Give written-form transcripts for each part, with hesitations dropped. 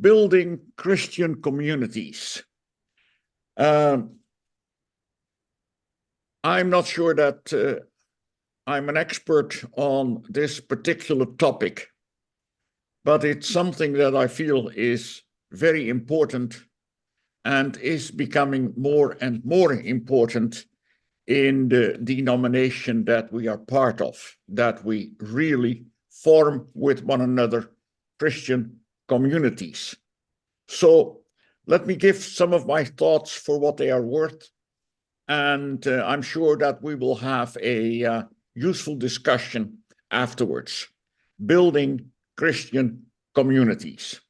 building Christian communities. I'm not sure that I'm an expert on this particular topic, but it's something that I feel is very important and is becoming more and more important in the denomination that we are part of, that we really form with one another Christian communities. So let me give some of my thoughts for what they are worth, and I'm sure that we will have a useful discussion afterwards. Building Christian communities.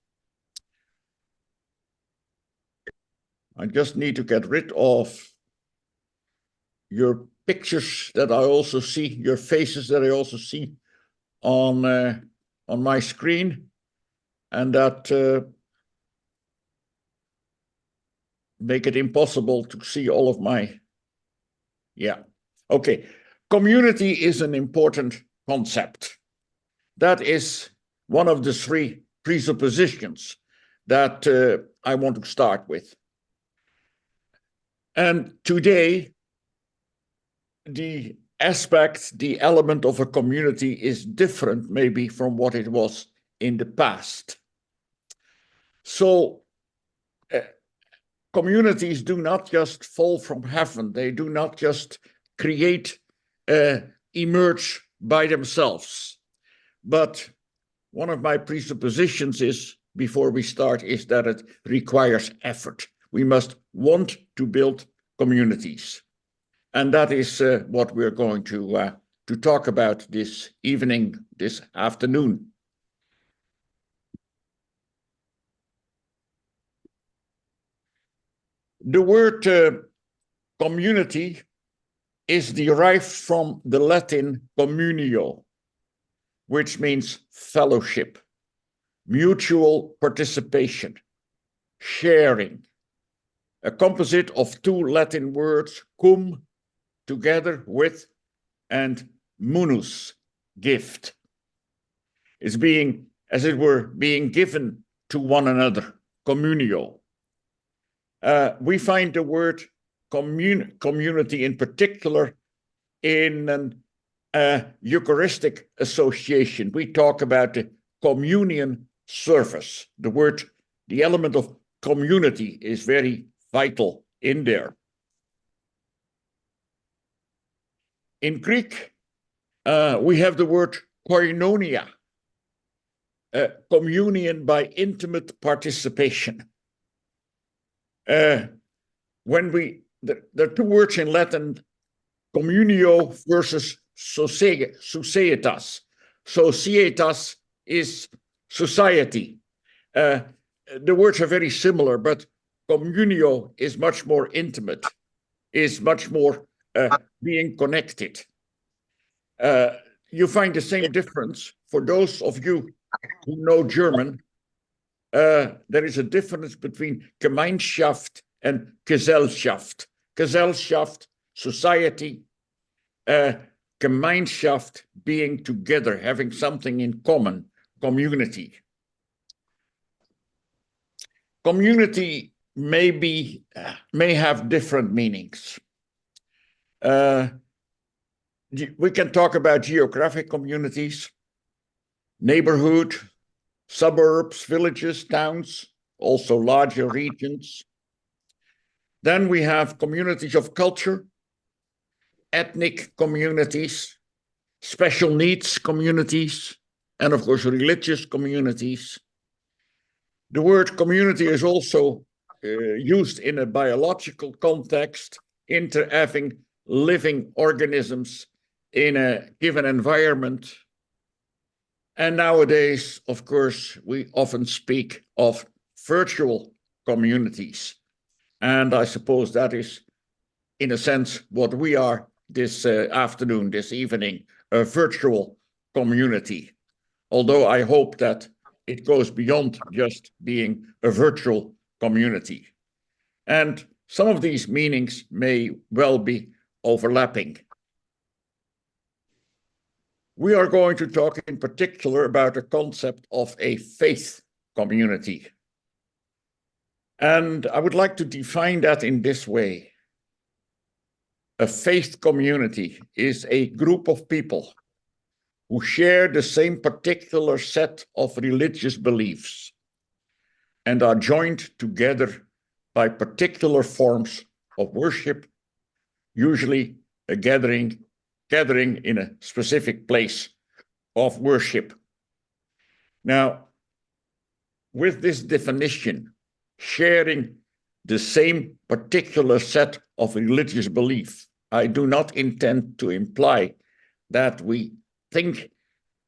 I just need to get rid of your pictures that I also see, your faces that I also see on my screen, and that make it impossible to see all of my, yeah. Okay, community is an important concept. That is one of the three presuppositions that I want to start with. And today, the aspect, the element of a community is different maybe from what it was in the past. So communities do not just fall from heaven. They do not just create, emerge by themselves. But one of my presuppositions is, before we start, is that it requires effort. We must want to build communities. And that is what we're going to talk about this evening, this afternoon. The word community is derived from the Latin communio, which means fellowship, mutual participation, sharing, a composite of two Latin words, cum, together with, and munus, gift. It's being, as it were, being given to one another, communio. We find the word community in particular in an Eucharistic association. We talk about the communion service. The element of community is very vital in there. In Greek, we have the word koinonia, communion by intimate participation. When there are two words in Latin, communio versus societas. Societas is society. The words are very similar, but communio is much more intimate, is much more being connected. You find the same difference for those of you who know German. There is a difference between Gemeinschaft and Gesellschaft. Gesellschaft, society, Gemeinschaft, being together, having something in common, community. Community may have different meanings. We can talk about geographic communities, neighborhood, suburbs, villages, towns, also larger regions. Then we have communities of culture, ethnic communities, special needs communities, and of course, religious communities. The word community is also used in a biological context, having living organisms in a given environment. And nowadays, of course, we often speak of virtual communities. And I suppose that is, in a sense, what we are this afternoon, this evening, a virtual community. Although I hope that it goes beyond just being a virtual community. And some of these meanings may well be overlapping. We are going to talk in particular about the concept of a faith community, And I would like to define that in this way. A faith community is a group of people who share the same particular set of religious beliefs and are joined together by particular forms of worship, usually a gathering in a specific place of worship. Now, with this definition, sharing the same particular set of religious belief, I do not intend to imply that we think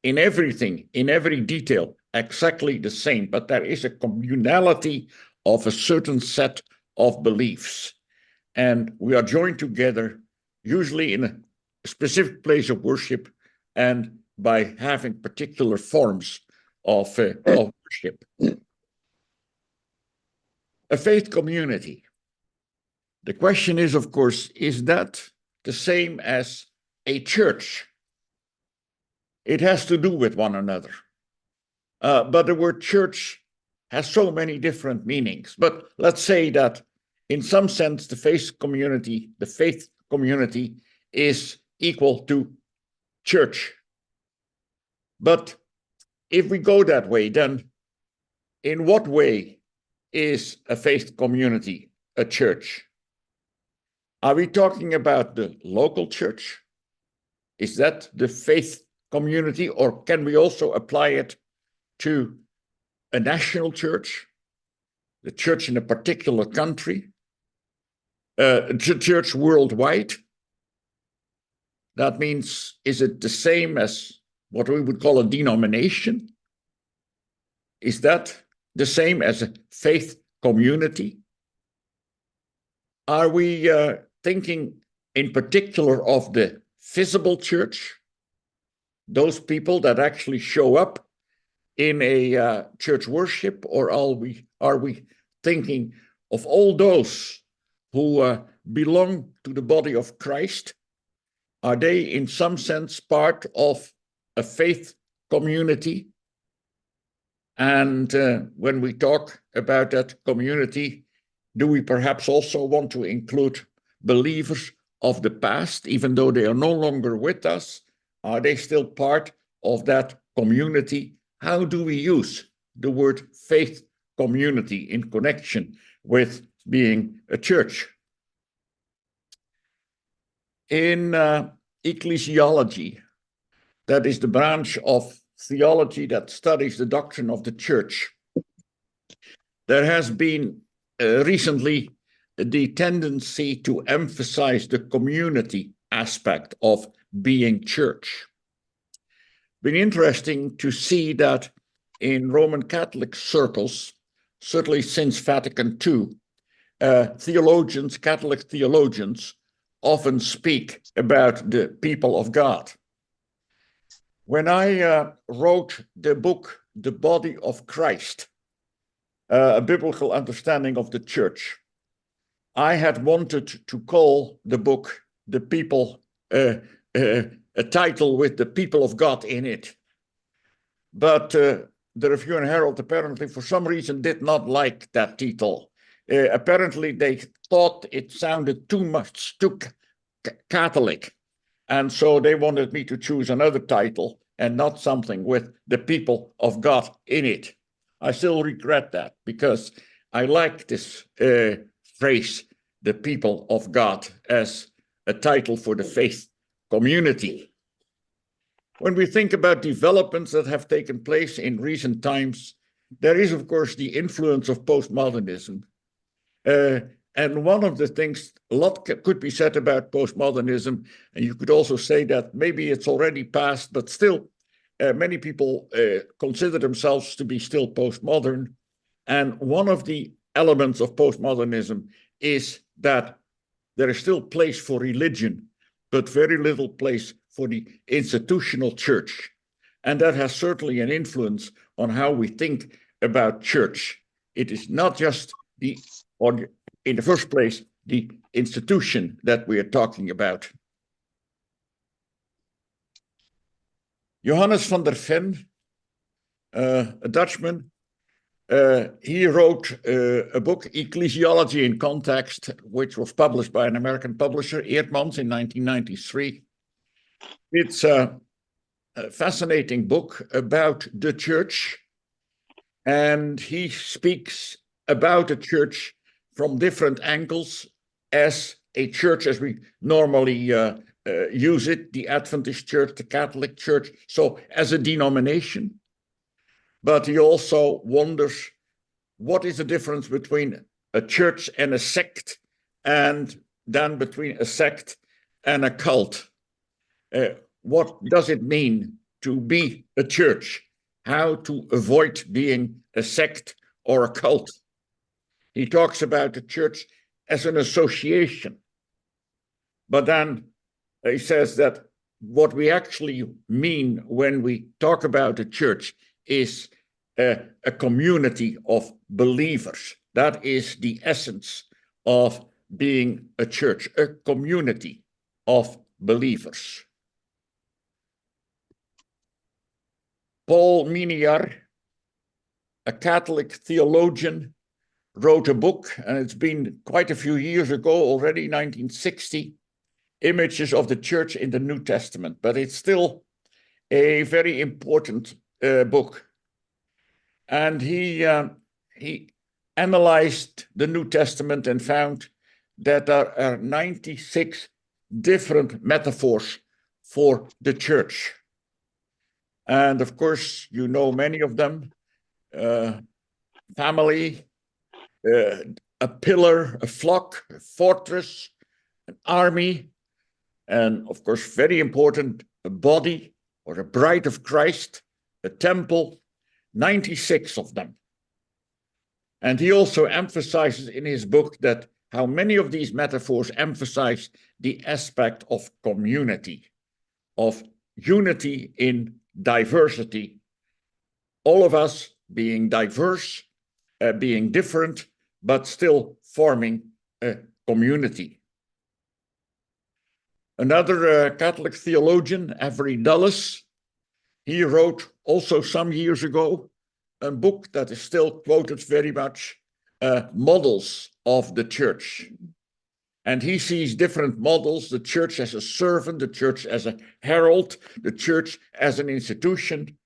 in everything, in every detail, exactly the same, but there is a communality of a certain set of beliefs. And we are joined together, usually in a specific place of worship and by having particular forms of worship. A faith community. The question is, of course, is that the same as a church? It has to do with one another. But the word church has so many different meanings. But let's say that in some sense, the faith community is equal to church. But if we go that way, then in what way is a faith community a church? Are we talking about the local church? Is that the faith community, or can we also apply it to a national church, the church in a particular country, church worldwide? That means, is it the same as what we would call a denomination? Is that the same as a faith community? Are we thinking in particular of the visible church, those people that actually show up in a church worship, or are we thinking of all those who belong to the body of Christ? Are they in some sense part of a faith community? And when we talk about that community, do we perhaps also want to include believers of the past, even though they are no longer with us? Are they still part of that community? How do we use the word faith community in connection with being a church? In ecclesiology, that is the branch of theology that studies the doctrine of the church, there has been recently the tendency to emphasize the community aspect of being church. Been interesting to see that in Roman Catholic circles, certainly since Vatican II, Catholic theologians, often speak about the people of God. When I wrote the book, The Body of Christ, a biblical understanding of the church, I had wanted to call the book a title with the people of God in it. But the Review and Herald apparently, for some reason, did not like that title. Apparently, they thought it sounded too Catholic. And so they wanted me to choose another title and not something with the people of God in it. I still regret that, because I like this phrase, the people of God, as a title for the faith community. When we think about developments that have taken place in recent times, there is, of course, the influence of postmodernism. And one of the things, a lot could be said about postmodernism, and you could also say that maybe it's already past, but still, many people consider themselves to be still postmodern. And one of the elements of postmodernism is that there is still place for religion, but very little place for the institutional church. And that has certainly an influence on how we think about church. It is not just in the first place, the institution that we are talking about. Johannes van der Ven, a Dutchman, He wrote a book, Ecclesiology in Context, which was published by an American publisher, Eerdmans, in 1993. It's a fascinating book about the church, and he speaks about the church from different angles as a church as we normally use it, the Adventist church, the Catholic church, so as a denomination. But he also wonders, what is the difference between a church and a sect, and then between a sect and a cult? What does it mean to be a church? How to avoid being a sect or a cult? He talks about the church as an association. But then he says that what we actually mean when we talk about a church is a community of believers. That is the essence of being a church, a community of believers. Paul Miniar, a Catholic theologian, wrote a book, and it's been quite a few years ago already, 1960, Images of the Church in the New Testament, but it's still a very important book. And he analyzed the New Testament and found that there are 96 different metaphors for the church. And of course, you know many of them. Family, a pillar, a flock, a fortress, an army, and of course, very important, a body or a bride of Christ, a temple, 96 of them. And he also emphasizes in his book that how many of these metaphors emphasize the aspect of community, of unity in diversity, all of us being diverse, being different, but still forming a community. Another Catholic theologian, Avery Dulles, he wrote also some years ago a book that is still quoted very much, Models of the Church. And he sees different models, the church as a servant, the church as a herald, the church as an institution.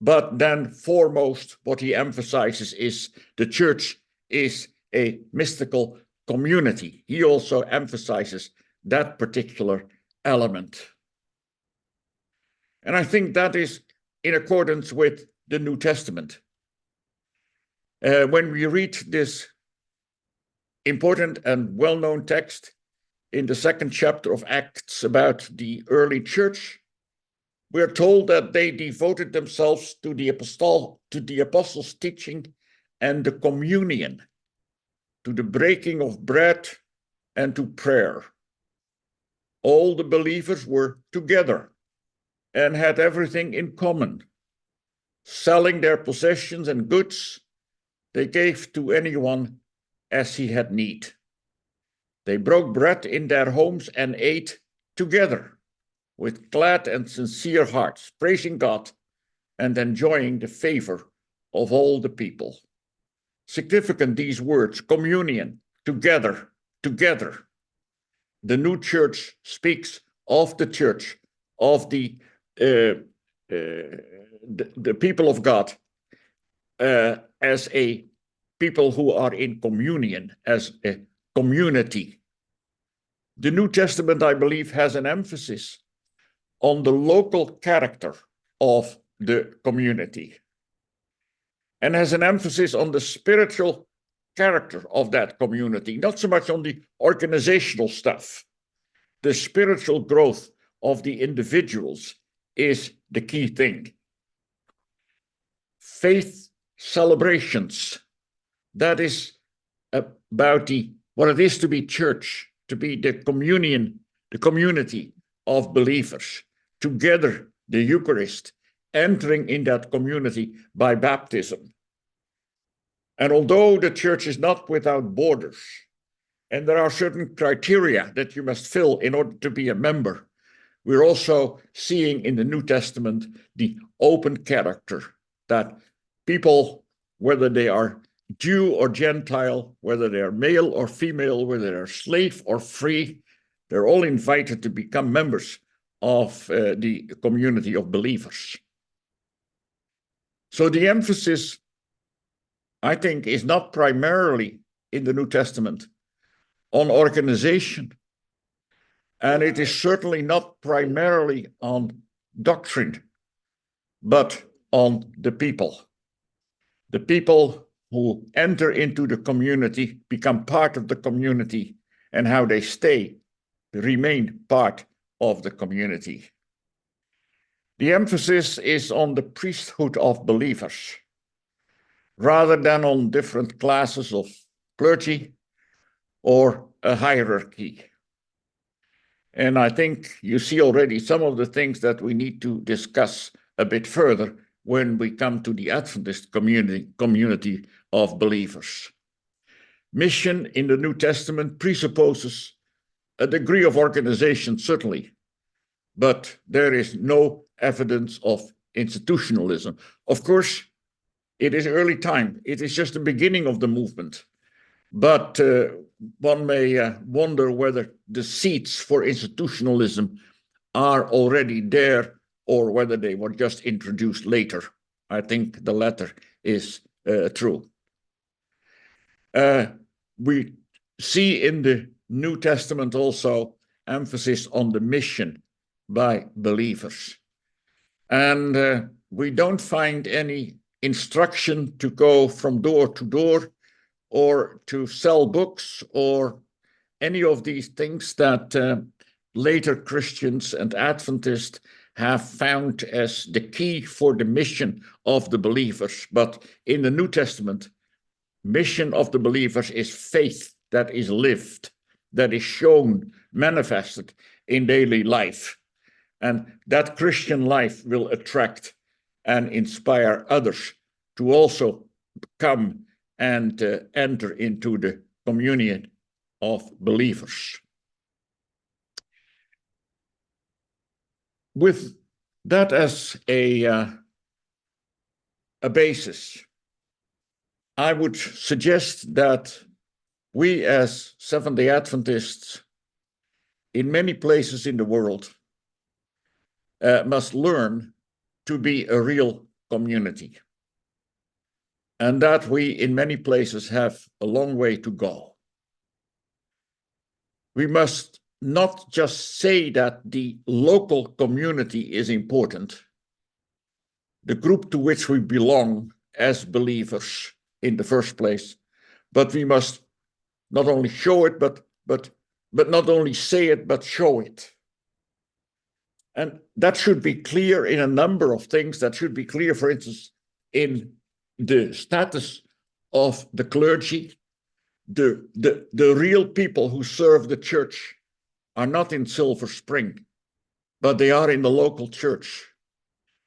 But then foremost, what he emphasizes is the church is a mystical community. He also emphasizes that particular element. And I think that is in accordance with the New Testament. When we read this important and well-known text in the 2nd chapter of Acts about the early church, we're told that they devoted themselves to the apostles' teaching and the communion, to the breaking of bread and to prayer. All the believers were together and had everything in common. Selling their possessions and goods, they gave to anyone as he had need. They broke bread in their homes and ate together with glad and sincere hearts, praising God and enjoying the favor of all the people. Significant, these words, communion, together, together. The new church speaks of the church, of the people of God as a people who are in communion, as a community. The New Testament, I believe, has an emphasis on the local character of the community and has an emphasis on the spiritual character of that community, not so much on the organizational stuff. The spiritual growth of the individuals is the key thing. Faith celebrations, that is about what it is to be church, to be the communion, the community of believers, together, the Eucharist, entering in that community by baptism. And although the church is not without borders, and there are certain criteria that you must fill in order to be a member, we're also seeing in the New Testament the open character that people whether they are Jew or Gentile, whether they are male or female, whether they are slave or free, they're all invited to become members of the community of believers. So the emphasis, I think, is not primarily in the New Testament on organization, and it is certainly not primarily on doctrine, but on the people. The people who enter into the community, become part of the community, and how they remain part of the community. The emphasis is on the priesthood of believers, rather than on different classes of clergy or a hierarchy. And I think you see already some of the things that we need to discuss a bit further when we come to the Adventist community of believers. Mission in the New Testament presupposes a degree of organization, certainly, but there is no evidence of institutionalism. Of course, it is early time. It is just the beginning of the movement. But one may wonder whether the seeds for institutionalism are already there or whether they were just introduced later. I think the latter is true. We see in the New Testament also emphasis on the mission by believers. And we don't find any instruction to go from door to door or to sell books or any of these things that later Christians and Adventists have found as the key for the mission of the believers. But in the New Testament, mission of the believers is faith that is lived, that is shown, manifested in daily life. And that Christian life will attract and inspire others to also come and enter into the communion of believers. With that as a basis, I would suggest that we as Seventh-day Adventists in many places in the world must learn to be a real community, and that we in many places have a long way to go. We must not just say that the local community is important, the group to which we belong as believers in the first place, but we must not only show it, but not only say it, but show it. And that should be clear in a number of things. That should be clear, for instance, in the status of the clergy. The real people who serve the church are not in Silver Spring, but they are in the local church.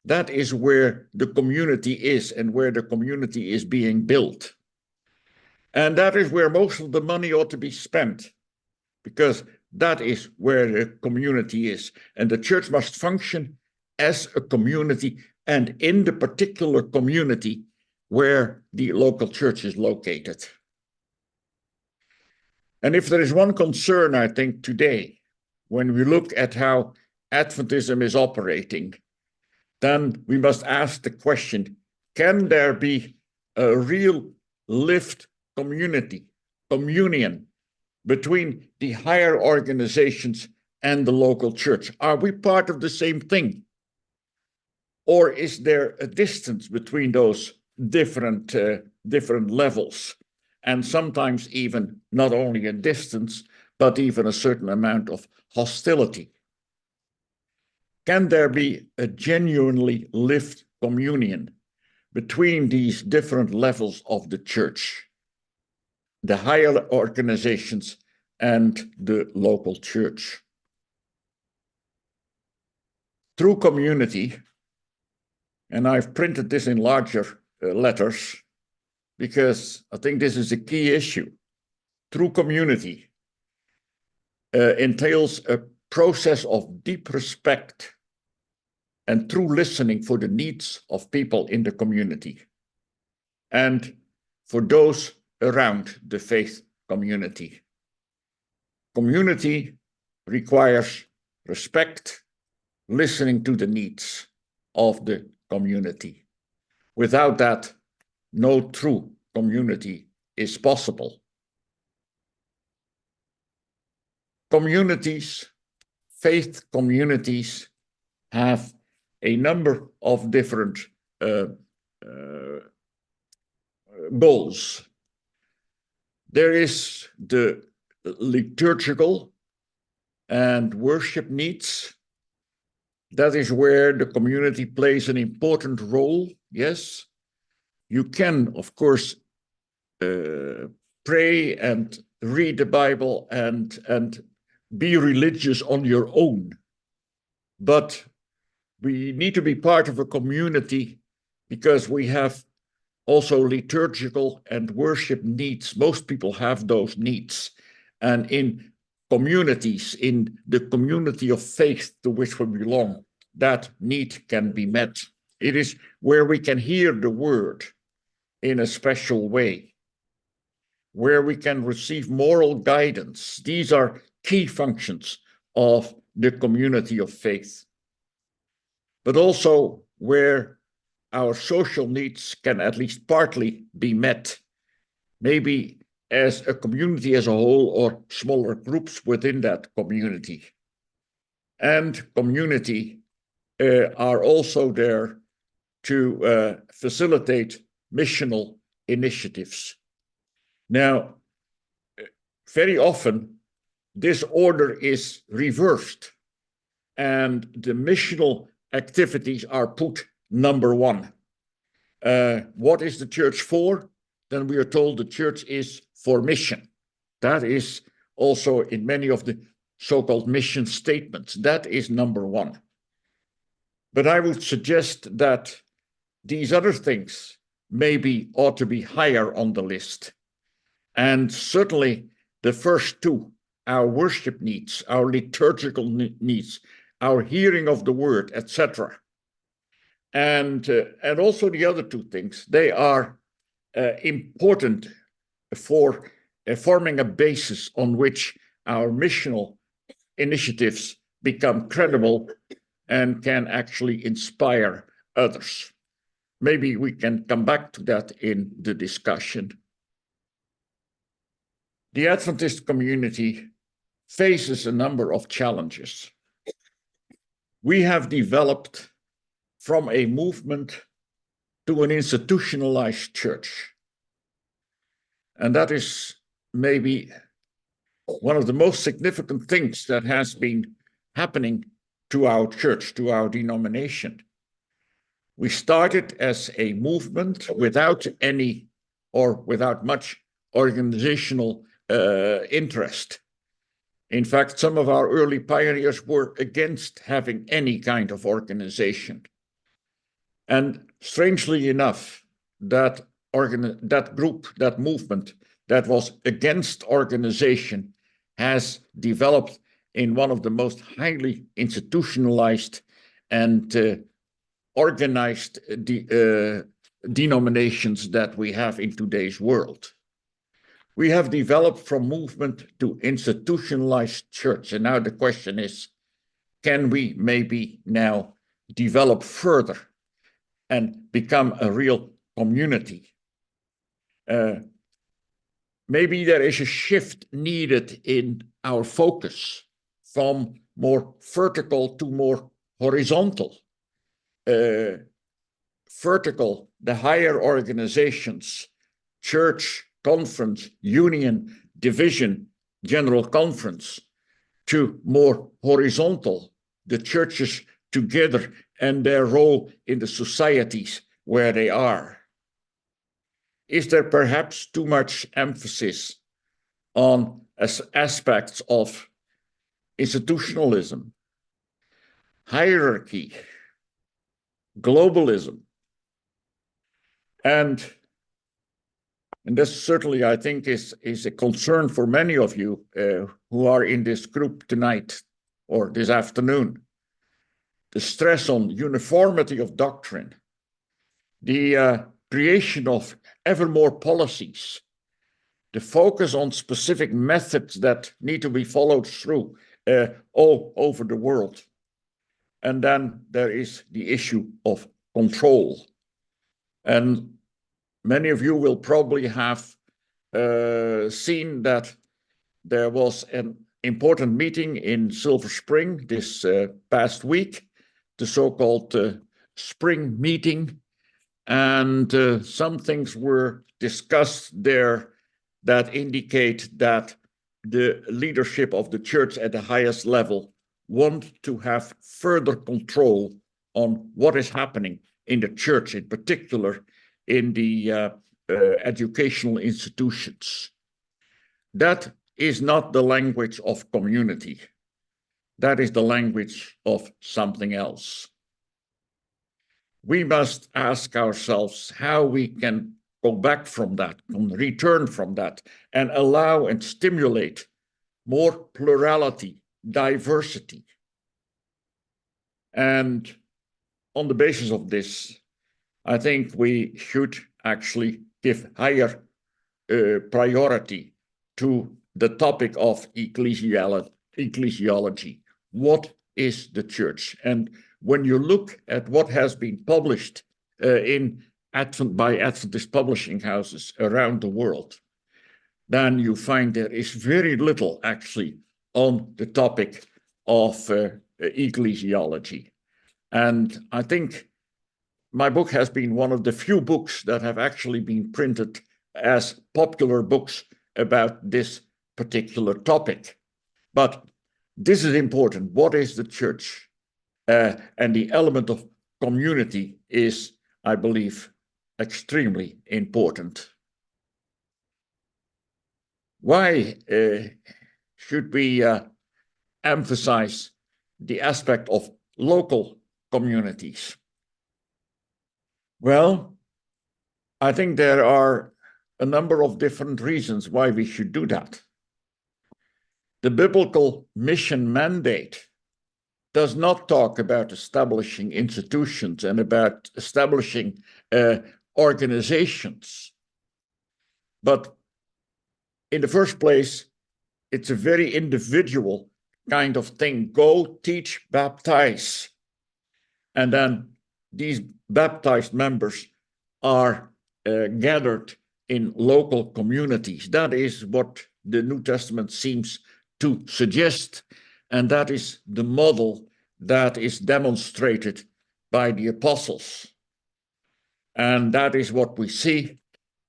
That is where the community is and where the community is being built. And that is where most of the money ought to be spent, because that is where the community is. And the church must function as a community and in the particular community where the local church is located. And if there is one concern, I think, today, when we look at how Adventism is operating, then we must ask the question, can there be a real lived communion between the higher organizations and the local church? Are we part of the same thing? Or is there a distance between those different levels? And sometimes even not only a distance, but even a certain amount of hostility. Can there be a genuinely lived communion between these different levels of the church, the higher organizations and the local church? True community, and I've printed this in larger letters because I think this is a key issue. True community entails a process of deep respect and true listening for the needs of people in the community. and for those around the faith community. Community requires respect, listening to the needs of the community. Without that, no true community is possible. Communities, faith communities, have a number of different goals. There is the liturgical and worship needs. That is where the community plays an important role. Yes, you can, of course, pray and read the Bible and be religious on your own. But we need to be part of a community because we have also liturgical and worship needs. Most people have those needs. And in communities, in the community of faith to which we belong, that need can be met. It is where we can hear the word in a special way, where we can receive moral guidance. These are key functions of the community of faith. But also where our social needs can at least partly be met, maybe as a community as a whole or smaller groups within that community. And community are also there to facilitate missional initiatives. Now, very often, this order is reversed, and the missional activities are put number one. What is the church for? Then we are told the church is for mission. That is also in many of the so-called mission statements. That is number one. But I would suggest that these other things maybe ought to be higher on the list. And certainly the first two, our worship needs, our liturgical needs, our hearing of the word, etc. And also the other two things, they are important for forming a basis on which our missional initiatives become credible and can actually inspire others. Maybe we can come back to that in the discussion. The Adventist community faces a number of challenges. We have developed from a movement to an institutionalized church. And that is maybe one of the most significant things that has been happening to our church, to our denomination. We started as a movement without any or without much organizational interest. In fact, some of our early pioneers were against having any kind of organization. And strangely enough, that group, that movement that was against organization has developed in one of the most highly institutionalized and organized denominations that we have in today's world. We have developed from movement to institutionalized church. And now the question is, can we maybe now develop further and become a real community? Maybe there is a shift needed in our focus from more vertical to more horizontal. Vertical, the higher organizations, church, conference, union, division, general conference, to more horizontal, the churches together and their role in the societies where they are. Is there perhaps too much emphasis on aspects of institutionalism, hierarchy, globalism? And this certainly, I think, is a concern for many of you who are in this group tonight or this afternoon. The stress on uniformity of doctrine, the creation of ever more policies, the focus on specific methods that need to be followed through all over the world. And then there is the issue of control. And many of you will probably have seen that there was an important meeting in Silver Spring this past week, the so-called spring meeting. And some things were discussed there that indicate that the leadership of the church at the highest level want to have further control on what is happening in the church, in particular in the educational institutions. That is not the language of community. That is the language of something else. We must ask ourselves how we can go back from that, return from that, and allow and stimulate more plurality, diversity. And on the basis of this, I think we should actually give higher priority to the topic of ecclesiology. What is the church? And when you look at what has been published by Adventist publishing houses around the world, then you find there is very little actually on the topic of ecclesiology. And I think my book has been one of the few books that have actually been printed as popular books about this particular topic. But this is important. What is the church? And the element of community is, I believe, extremely important. Why should we emphasize the aspect of local communities? Well, I think there are a number of different reasons why we should do that. The biblical mission mandate does not talk about establishing institutions and about establishing organizations. But in the first place, it's a very individual kind of thing. Go, teach, baptize. And then these baptized members are gathered in local communities. That is what the New Testament seems to suggest. And that is the model that is demonstrated by the apostles. And that is what we see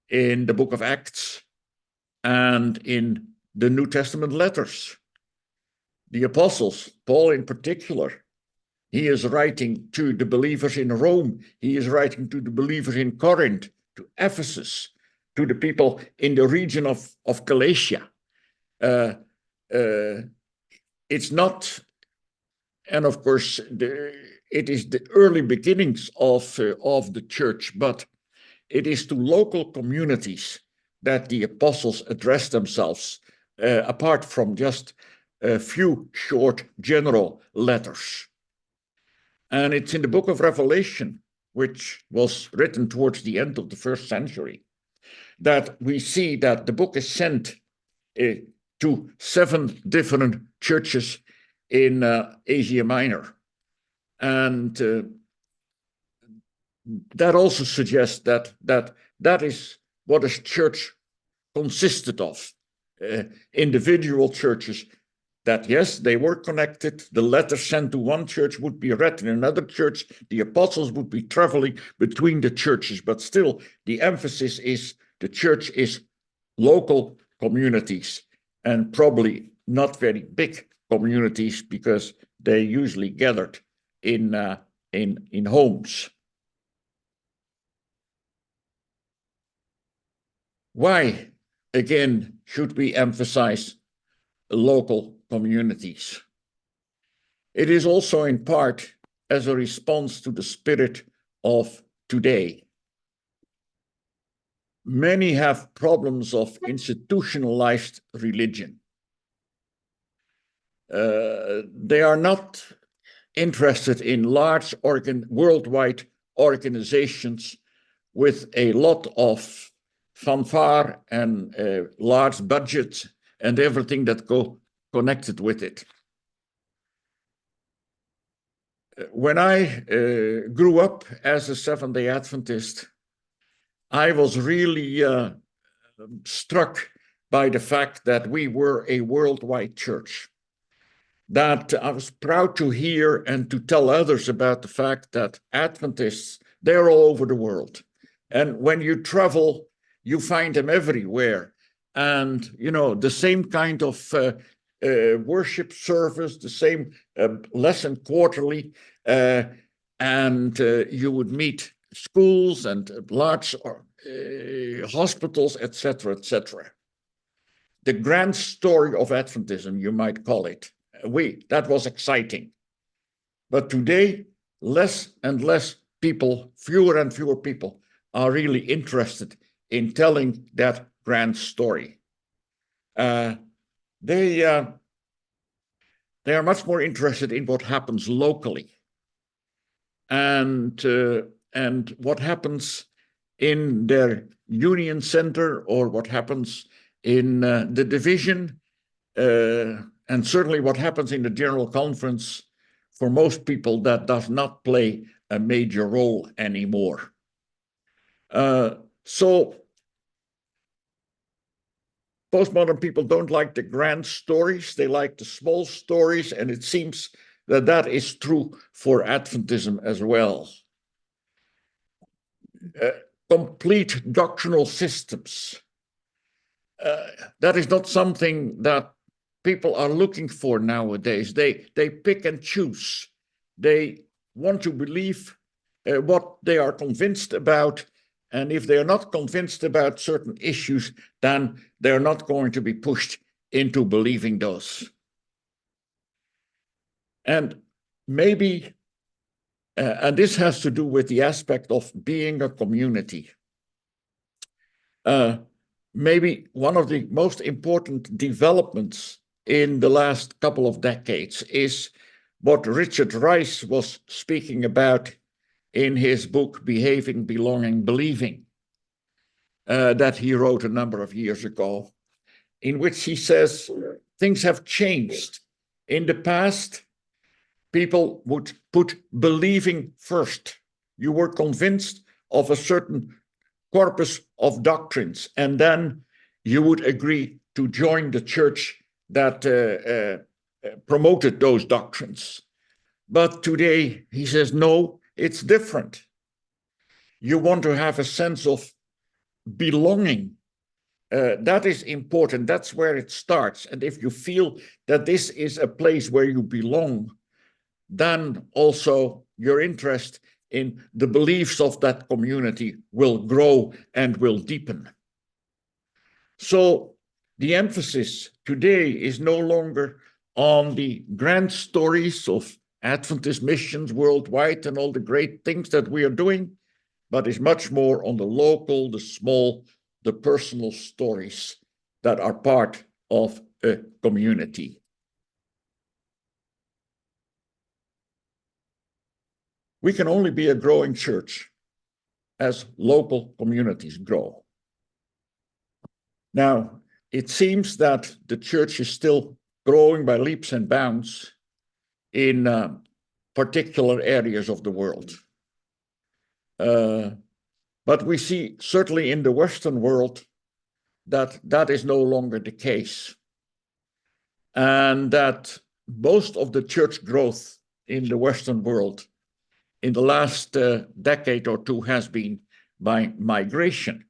in the book of Acts and in the New Testament letters. The apostles, Paul in particular, he is writing to the believers in Rome. He is writing to the believers in Corinth, to Ephesus, to the people in the region of Galatia. It's not, and of course, it is the early beginnings of the church, but it is to local communities that the apostles address themselves, apart from just a few short general letters. And it's in the book of Revelation, which was written towards the end of the first century, that we see that the book is sent to 7 different churches in Asia Minor. And that also suggests that is what a church consisted of. Individual churches that, yes, they were connected. The letter sent to one church would be read in another church. The apostles would be traveling between the churches, but still the emphasis is the church is local communities, and probably not very big communities because they usually gathered in homes. Why, again, should we emphasize local communities? It is also in part as a response to the spirit of today. Many have problems of institutionalized religion. They are not interested in large worldwide organizations with a lot of fanfare and large budget and everything that connected with it. When I grew up as a Seventh-day Adventist, I was really struck by the fact that we were a worldwide church. That I was proud to hear and to tell others about the fact that Adventists, they're all over the world. And when you travel, you find them everywhere. And, you know, the same kind of worship service, the same lesson quarterly, and you would meet schools and large hospitals, etc., etc. The grand story of Adventism, you might call it. That was exciting. But today, less and less people, fewer and fewer people, are really interested in telling that grand story. They are much more interested in what happens locally and what happens in their union center or what happens in the division, and certainly what happens in the General Conference. For most people, that does not play a major role anymore. So postmodern people don't like the grand stories, they like the small stories, and it seems that that is true for Adventism as well. Complete doctrinal systems. That is not something that people are looking for nowadays. They pick and choose. They want to believe what they are convinced about. And if they are not convinced about certain issues, then they're not going to be pushed into believing those. And maybe, and this has to do with the aspect of being a community. Maybe one of the most important developments in the last couple of decades is what Richard Rice was speaking about in his book, Behaving, Belonging, Believing, that he wrote a number of years ago, in which he says things have changed. In the past, people would put believing first. You were convinced of a certain corpus of doctrines, and then you would agree to join the church that promoted those doctrines. But today, he says, no, it's different. You want to have a sense of belonging. That is important. That's where it starts. And if you feel that this is a place where you belong, then also your interest in the beliefs of that community will grow and will deepen. So the emphasis today is no longer on the grand stories of Adventist missions worldwide and all the great things that we are doing, but is much more on the local, the small, the personal stories that are part of a community. We can only be a growing church as local communities grow. Now, it seems that the church is still growing by leaps and bounds in particular areas of the world. But we see certainly in the Western world that that is no longer the case. And that most of the church growth in the Western world in the last decade or two has been by migration.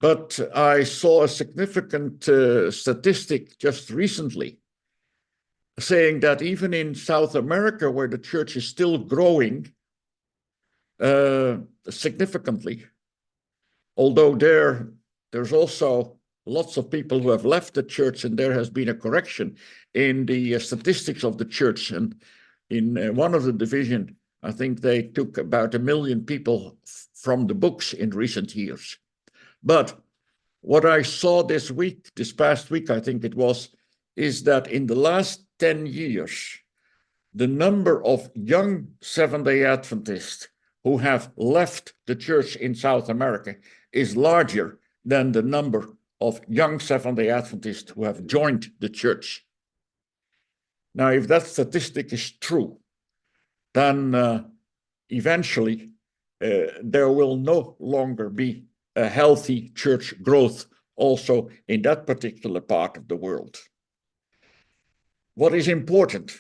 But I saw a significant statistic just recently saying that even in South America, where the church is still growing significantly, although there's also lots of people who have left the church, and there has been a correction in the statistics of the church. And in one of the division, I think they took about 1 million people from the books in recent years. But what I saw this past week, I think it was, is that in the last 10 years, the number of young Seventh-day Adventists who have left the church in South America is larger than the number of young Seventh-day Adventists who have joined the church. Now, if that statistic is true, then eventually there will no longer be a healthy church growth also in that particular part of the world. What is important,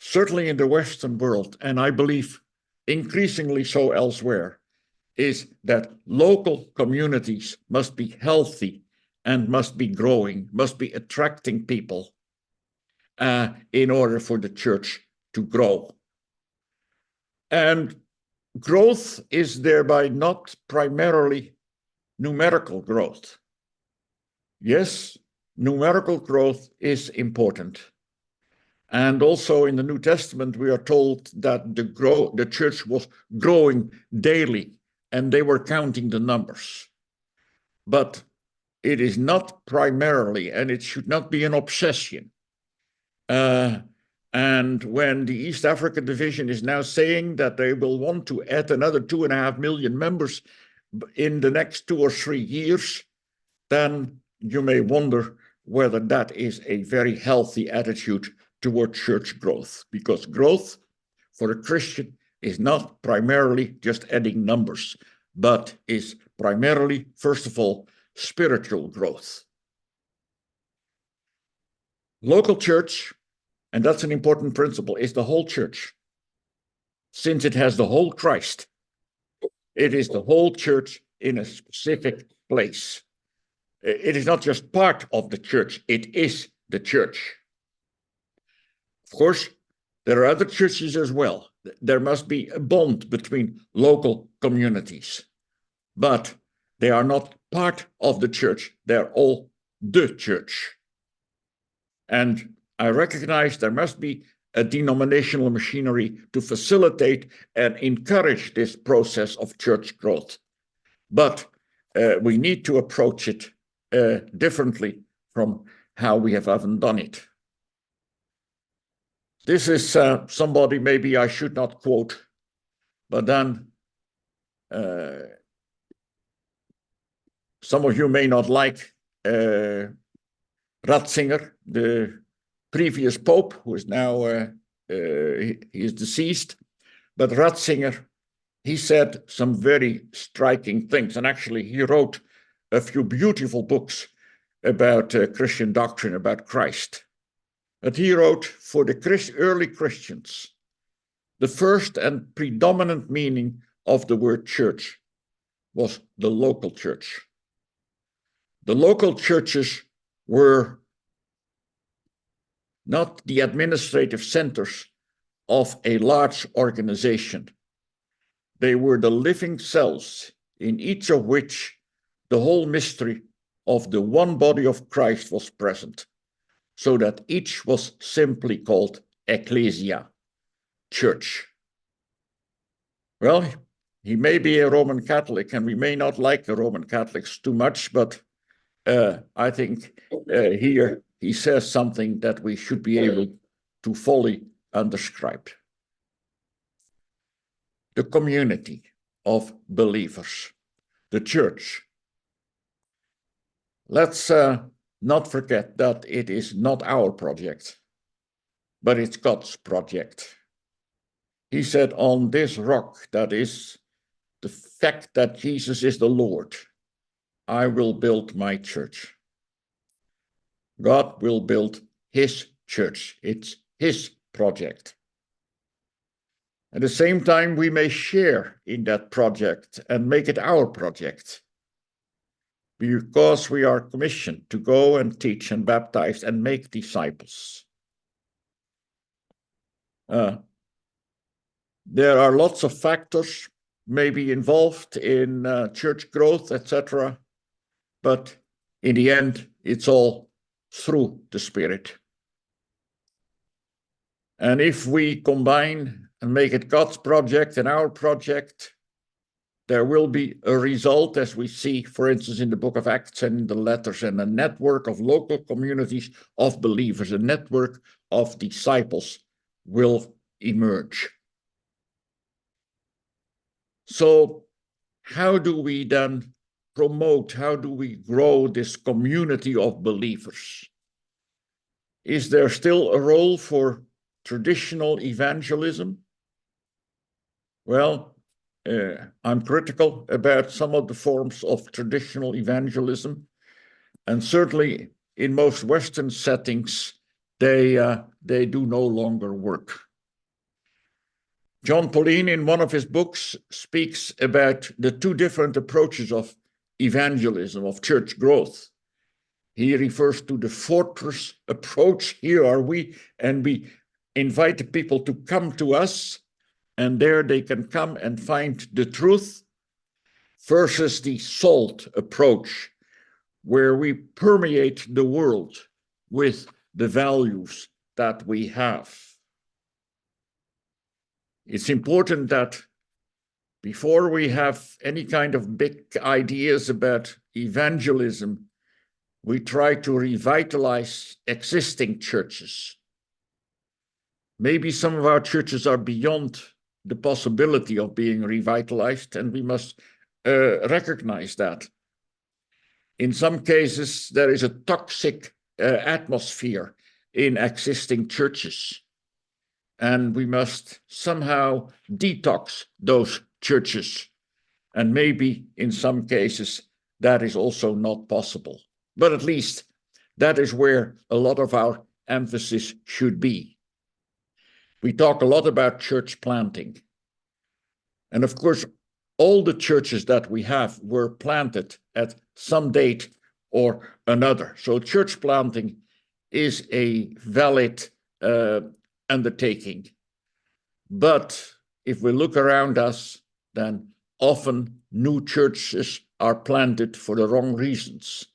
certainly in the Western world, and I believe increasingly so elsewhere, is that local communities must be healthy and must be growing, must be attracting people in order for the church to grow. And growth is thereby not primarily numerical growth. Yes, numerical growth is important. And also in the New Testament, we are told that the church was growing daily, and they were counting the numbers. But it is not primarily, and it should not be an obsession. And when the East Africa Division is now saying that they will want to add another 2.5 million members in the next 2 or 3 years, then you may wonder whether that is a very healthy attitude toward church growth, because growth for a Christian is not primarily just adding numbers, but is primarily, first of all, spiritual growth. Local church, and that's an important principle, is the whole church. Since it has the whole Christ, it is the whole church in a specific place. It is not just part of the church, it is the church. Of course, there are other churches as well. There must be a bond between local communities, but they are not part of the church, they're all the church. And I recognize there must be a denominational machinery to facilitate and encourage this process of church growth. But we need to approach it differently from how we have often done it. This is somebody maybe I should not quote, but then some of you may not like Ratzinger, the previous pope, who is now he is deceased, but Ratzinger, he said some very striking things, and actually he wrote a few beautiful books about Christian doctrine, about Christ. But he wrote, for the early Christians, the first and predominant meaning of the word church was the local church. The local churches were not the administrative centers of a large organization. They were the living cells in each of which the whole mystery of the one body of Christ was present, so that each was simply called ecclesia, church. Well, he may be a Roman Catholic, and we may not like the Roman Catholics too much, but I think here he says something that we should be able to fully underscribe. The community of believers, the church. Let's not forget that it is not our project, but it's God's project. He said, on this rock, that is the fact that Jesus is the Lord, I will build my church. God will build his church. It's his project. At the same time, we may share in that project and make it our project, because we are commissioned to go and teach and baptize and make disciples. There are lots of factors maybe involved in church growth, etc. But in the end, it's all through the Spirit. And if we combine and make it God's project and our project, there will be a result, as we see, for instance, in the book of Acts and in the letters, and a network of local communities of believers, a network of disciples will emerge. So how do we then promote, how do we grow this community of believers? Is there still a role for traditional evangelism? Well, I'm critical about some of the forms of traditional evangelism, and certainly in most Western settings, they do no longer work. John Pauline, in one of his books, speaks about the two different approaches of evangelism, of church growth. He refers to the fortress approach. Here are we, and we invite the people to come to us, and there they can come and find the truth, versus the salt approach, where we permeate the world with the values that we have. It's important that before we have any kind of big ideas about evangelism, we try to revitalize existing churches. Maybe some of our churches are beyond the possibility of being revitalized, and we must recognize that. In some cases, there is a toxic atmosphere in existing churches, and we must somehow detox those churches. And maybe in some cases, that is also not possible. But at least that is where a lot of our emphasis should be. We talk a lot about church planting. And of course, all the churches that we have were planted at some date or another. So church planting is a valid undertaking. But if we look around us, then often new churches are planted for the wrong reasons.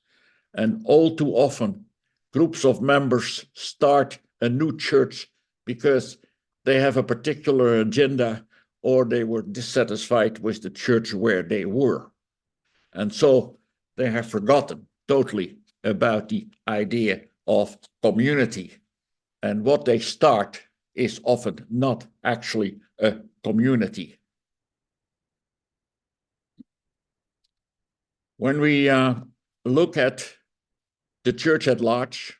And all too often, groups of members start a new church because they have a particular agenda, or they were dissatisfied with the church where they were. And so they have forgotten totally about the idea of community. And what they start is often not actually a community. When we look at the church at large,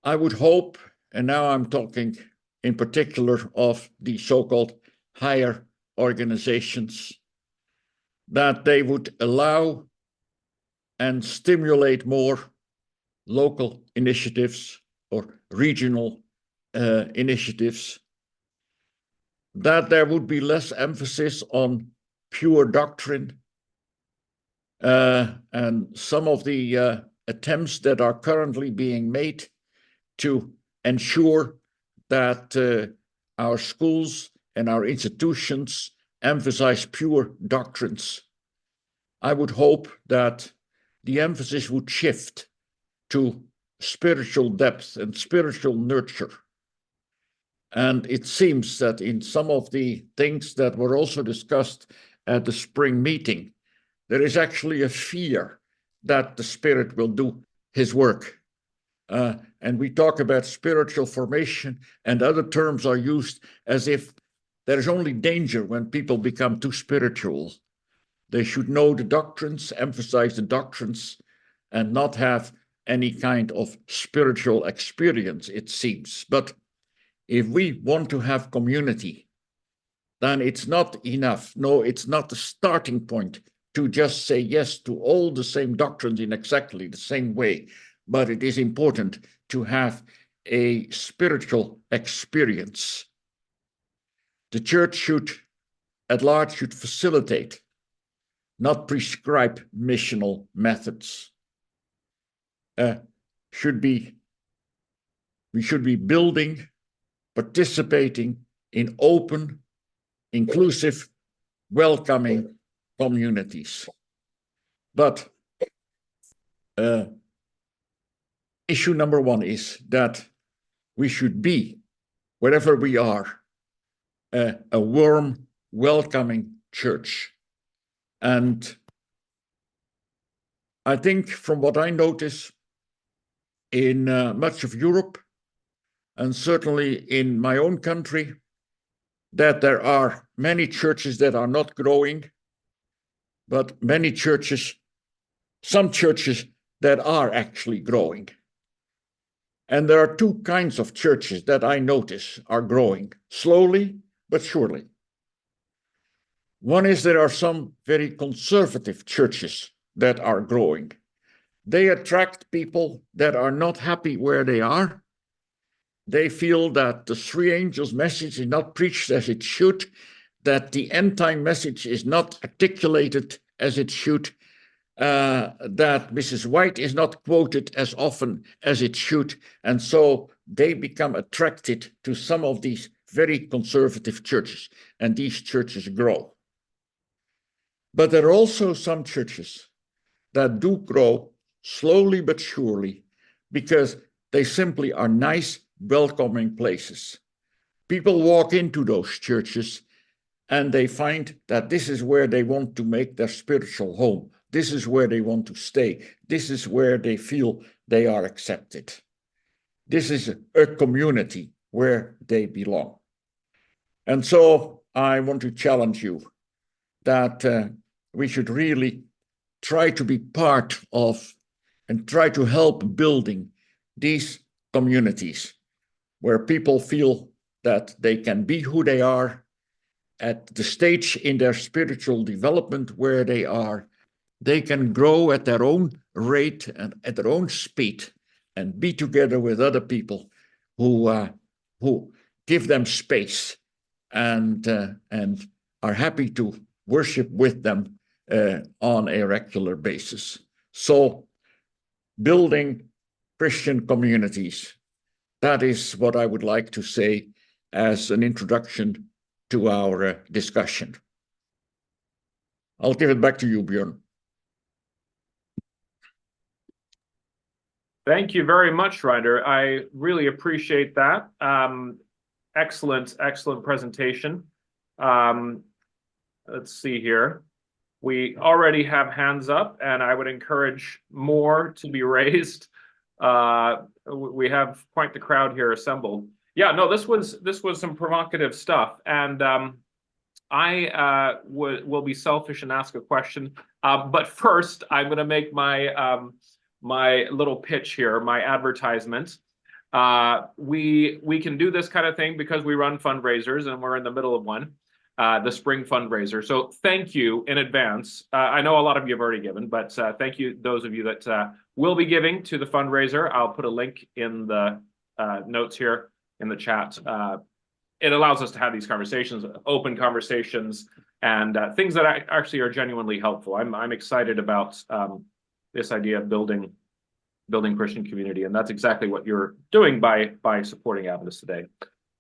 I would hope, and now I'm talking in particular of the so-called higher organizations, that they would allow and stimulate more local initiatives or regional initiatives, that there would be less emphasis on pure doctrine, and some of the attempts that are currently being made to ensure that our schools and our institutions emphasize pure doctrines. I would hope that the emphasis would shift to spiritual depth and spiritual nurture. And it seems that in some of the things that were also discussed at the spring meeting, there is actually a fear that the Spirit will do his work. And we talk about spiritual formation, and other terms are used as if there is only danger when people become too spiritual. They should know the doctrines, emphasize the doctrines, and not have any kind of spiritual experience, it seems. But if we want to have community, then it's not enough. No, it's not the starting point to just say yes to all the same doctrines in exactly the same way. But it is important to have a spiritual experience. The church at large should facilitate, not prescribe missional methods. We should be building, participating in open, inclusive, welcoming communities. But issue number one is that we should be, wherever we are, a warm, welcoming church. And I think from what I notice in much of Europe, and certainly in my own country, that there are many churches that are not growing, but some churches that are actually growing. And there are two kinds of churches that I notice are growing, slowly but surely. One is there are some very conservative churches that are growing. They attract people that are not happy where they are. They feel that the three angels message is not preached as it should, that the end time message is not articulated as it should, that Mrs. White is not quoted as often as it should. And so they become attracted to some of these very conservative churches, and these churches grow. But there are also some churches that do grow slowly but surely because they simply are nice, welcoming places. People walk into those churches and they find that this is where they want to make their spiritual home. This is where they want to stay. This is where they feel they are accepted. This is a community where they belong. And so I want to challenge you that we should really try to be part of and try to help building these communities where people feel that they can be who they are at the stage in their spiritual development where they are. They can grow at their own rate and at their own speed and be together with other people who give them space and are happy to worship with them on a regular basis. So building Christian communities, that is what I would like to say as an introduction to our discussion. I'll give it back to you, Björn. Thank you very much, Reinder. I really appreciate that. Excellent presentation. Let's see here. We already have hands up, and I would encourage more to be raised. We have quite the crowd here assembled. Yeah, no, this was some provocative stuff, and I will be selfish and ask a question. But first, I'm going to make my my little pitch here, my advertisement. We can do this kind of thing because we run fundraisers, and we're in the middle of one. The spring fundraiser. So thank you in advance. I know a lot of you have already given, but thank you those of you that will be giving to the fundraiser. I'll put a link in the notes here in the chat. It allows us to have these conversations, open conversations, and things that actually are genuinely helpful. I'm excited about this idea of building Christian community, and that's exactly what you're doing by supporting Adventist today.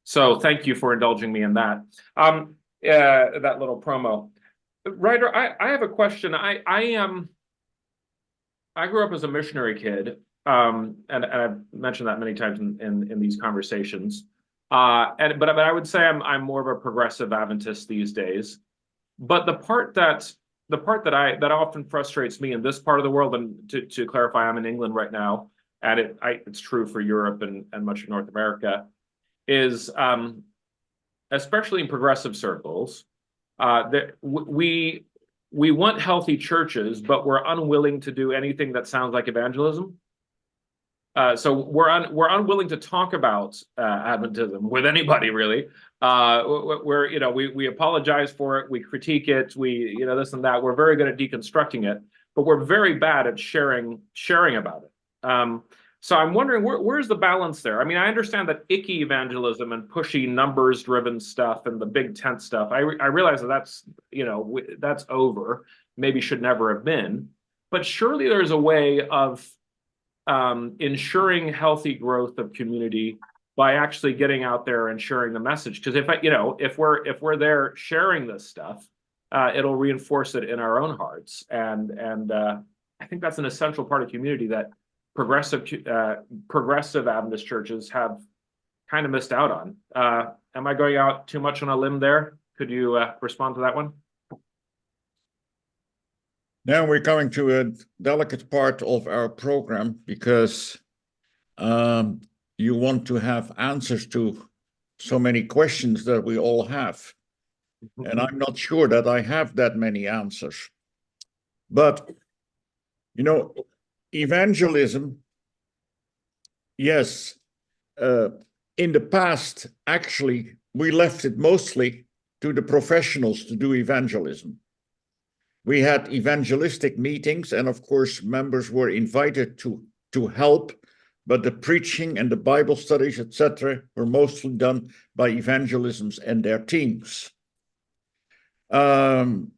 So thank you for indulging me in that. That little promo. Reinder, I have a question. I grew up as a missionary kid, and I've mentioned that many times in these conversations. But I would say I'm more of a progressive Adventist these days. But the part that often frustrates me in this part of the world, and to clarify, I'm in England right now, and it's true for Europe and much of North America, is especially in progressive circles, that we want healthy churches, but we're unwilling to do anything that sounds like evangelism. So we're unwilling to talk about Adventism with anybody, really. We apologize for it, we critique it, we this and that. We're very good at deconstructing it, but we're very bad at sharing about it. So I'm wondering where's the balance there? I mean, I understand that icky evangelism and pushy numbers-driven stuff and the big tent stuff. I realize that's over. Maybe should never have been. But surely there's a way of ensuring healthy growth of community by actually getting out there and sharing the message. Because if we're there sharing this stuff, it'll reinforce it in our own hearts. And I think that's an essential part of community that progressive Adventist churches have kind of missed out on. Am I going out too much on a limb there? Could you respond to that one? Now we're coming to a delicate part of our program because you want to have answers to so many questions that we all have. And I'm not sure that I have that many answers. But, evangelism, yes, in the past, actually, we left it mostly to the professionals to do evangelism. We had evangelistic meetings, and of course, members were invited to help, but the preaching and the Bible studies, etc., were mostly done by evangelisms and their teams. And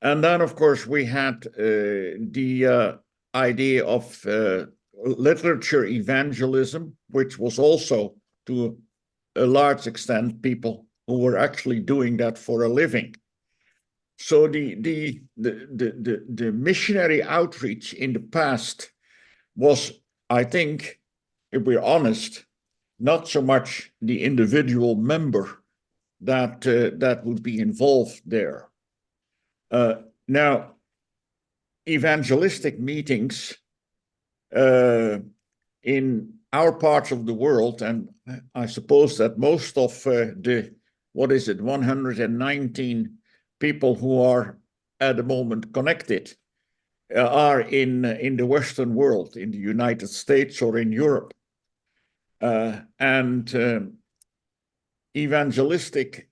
then, of course, we had the idea of literature evangelism, which was also, to a large extent, people who were actually doing that for a living. So the missionary outreach in the past was, I think, if we're honest, not so much the individual member that would be involved there. Now, evangelistic meetings in our parts of the world, and I suppose that most of the 119 people who are at the moment connected are in the Western world, in the United States or in Europe. And evangelistic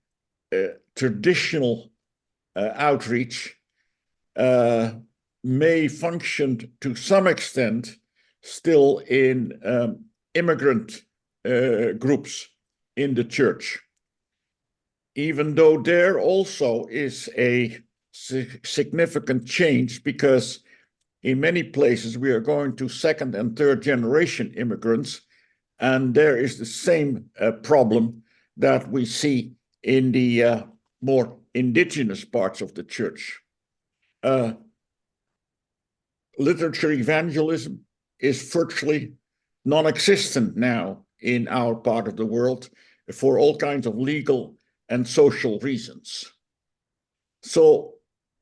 traditional outreach may function to some extent still in immigrant groups in the church, even though there also is a significant change, because in many places we are going to second and third generation immigrants, and there is the same problem that we see in the more indigenous parts of the church. Literature evangelism is virtually non-existent now in our part of the world for all kinds of legal and social reasons. So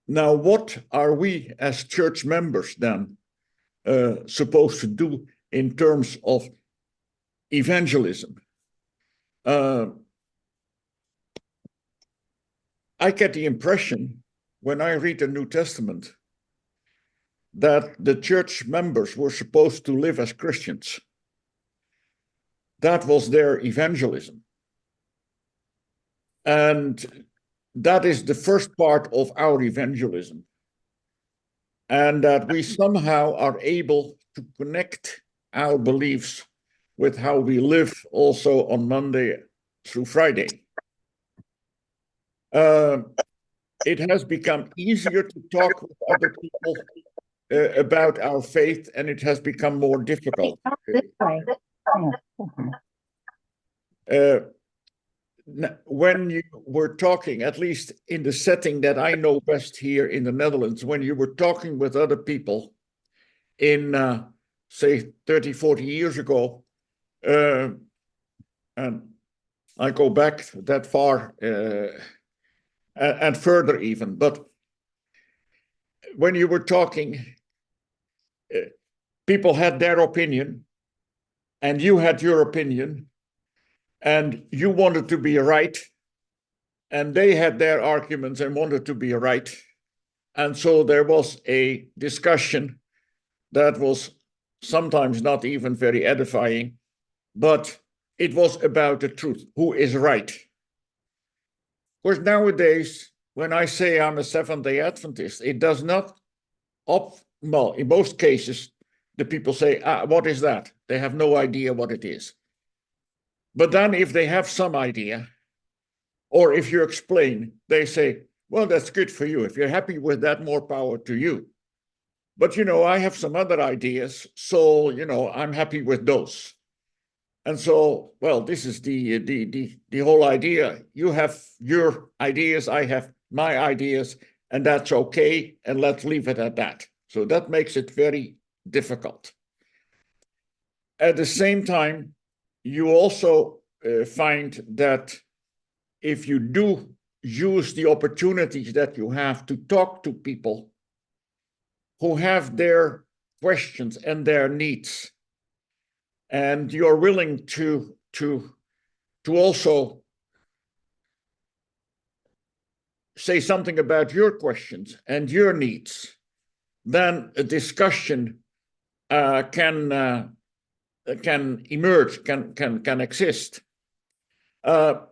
now what are we as church members then supposed to do in terms of evangelism? I get the impression when I read the New Testament that the church members were supposed to live as Christians. That was their evangelism. And that is the first part of our evangelism. And that we somehow are able to connect our beliefs with how we live also on Monday through Friday. It has become easier to talk with other people about our faith, and it has become more difficult. When you were talking, at least in the setting that I know best here in the Netherlands, when you were talking with other people in, say, 30, 40 years ago, and I go back that far and further even, but when you were talking, people had their opinion, and you had your opinion, and you wanted to be right, and they had their arguments and wanted to be right. And so there was a discussion that was sometimes not even very edifying, but it was about the truth, who is right. Of course, nowadays, when I say I'm a Seventh-day Adventist, it does not, well, in most cases, the people say, what is that? They have no idea what it is. But then if they have some idea, or if you explain, they say, well, that's good for you. If you're happy with that, more power to you. But, I have some other ideas, so, I'm happy with those. And so, well, this is the whole idea. You have your ideas, I have my ideas, and that's okay, and let's leave it at that. So that makes it very difficult. At the same time, you also find that if you do use the opportunities that you have to talk to people who have their questions and their needs, and you're willing to to also say something about your questions and your needs, then a discussion can emerge, can exist.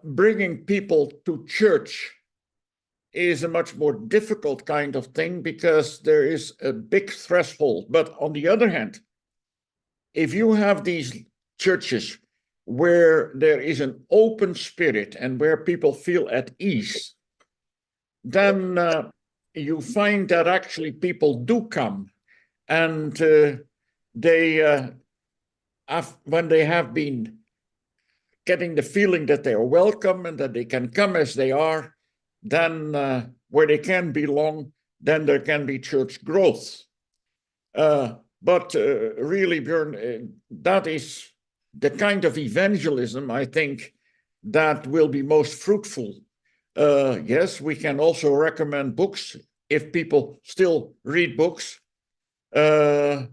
Bringing people to church is a much more difficult kind of thing because there is a big threshold. But on the other hand, if you have these churches where there is an open spirit and where people feel at ease, then you find that actually people do come, and when they have been getting the feeling that they are welcome and that they can come as they are, then where they can belong, then there can be church growth. But really, Björn, that is the kind of evangelism, I think, that will be most fruitful. Yes, we can also recommend books if people still read books. But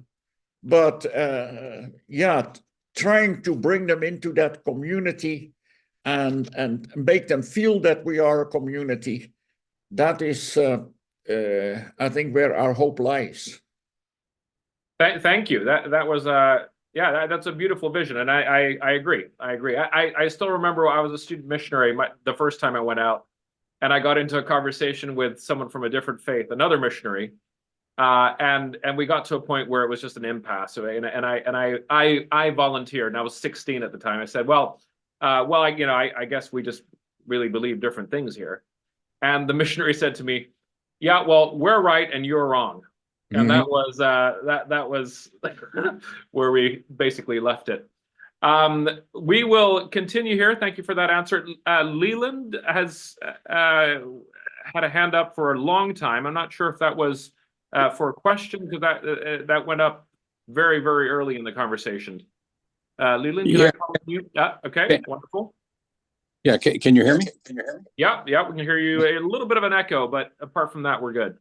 yeah, trying to bring them into that community and make them feel that we are a community, that is, I think, where our hope lies. Thank you. That was that's a beautiful vision, and I agree. I still remember I was a student missionary the first time I went out, and I got into a conversation with someone from a different faith, another missionary, and we got to a point where it was just an impasse. And I volunteered, and I was 16 at the time. I said, I guess we just really believe different things here. And the missionary said to me, "Yeah, well, we're right and you're wrong." And that was that was where we basically left it. We will continue here. Thank you for that answer. Leland has had a hand up for a long time. I'm not sure if that was for a question, because that went up very, very early in the conversation. Leland, can I call you? Yeah, okay, wonderful. Yeah, can you hear me? Yeah, we can hear you. A little bit of an echo, but apart from that, we're good.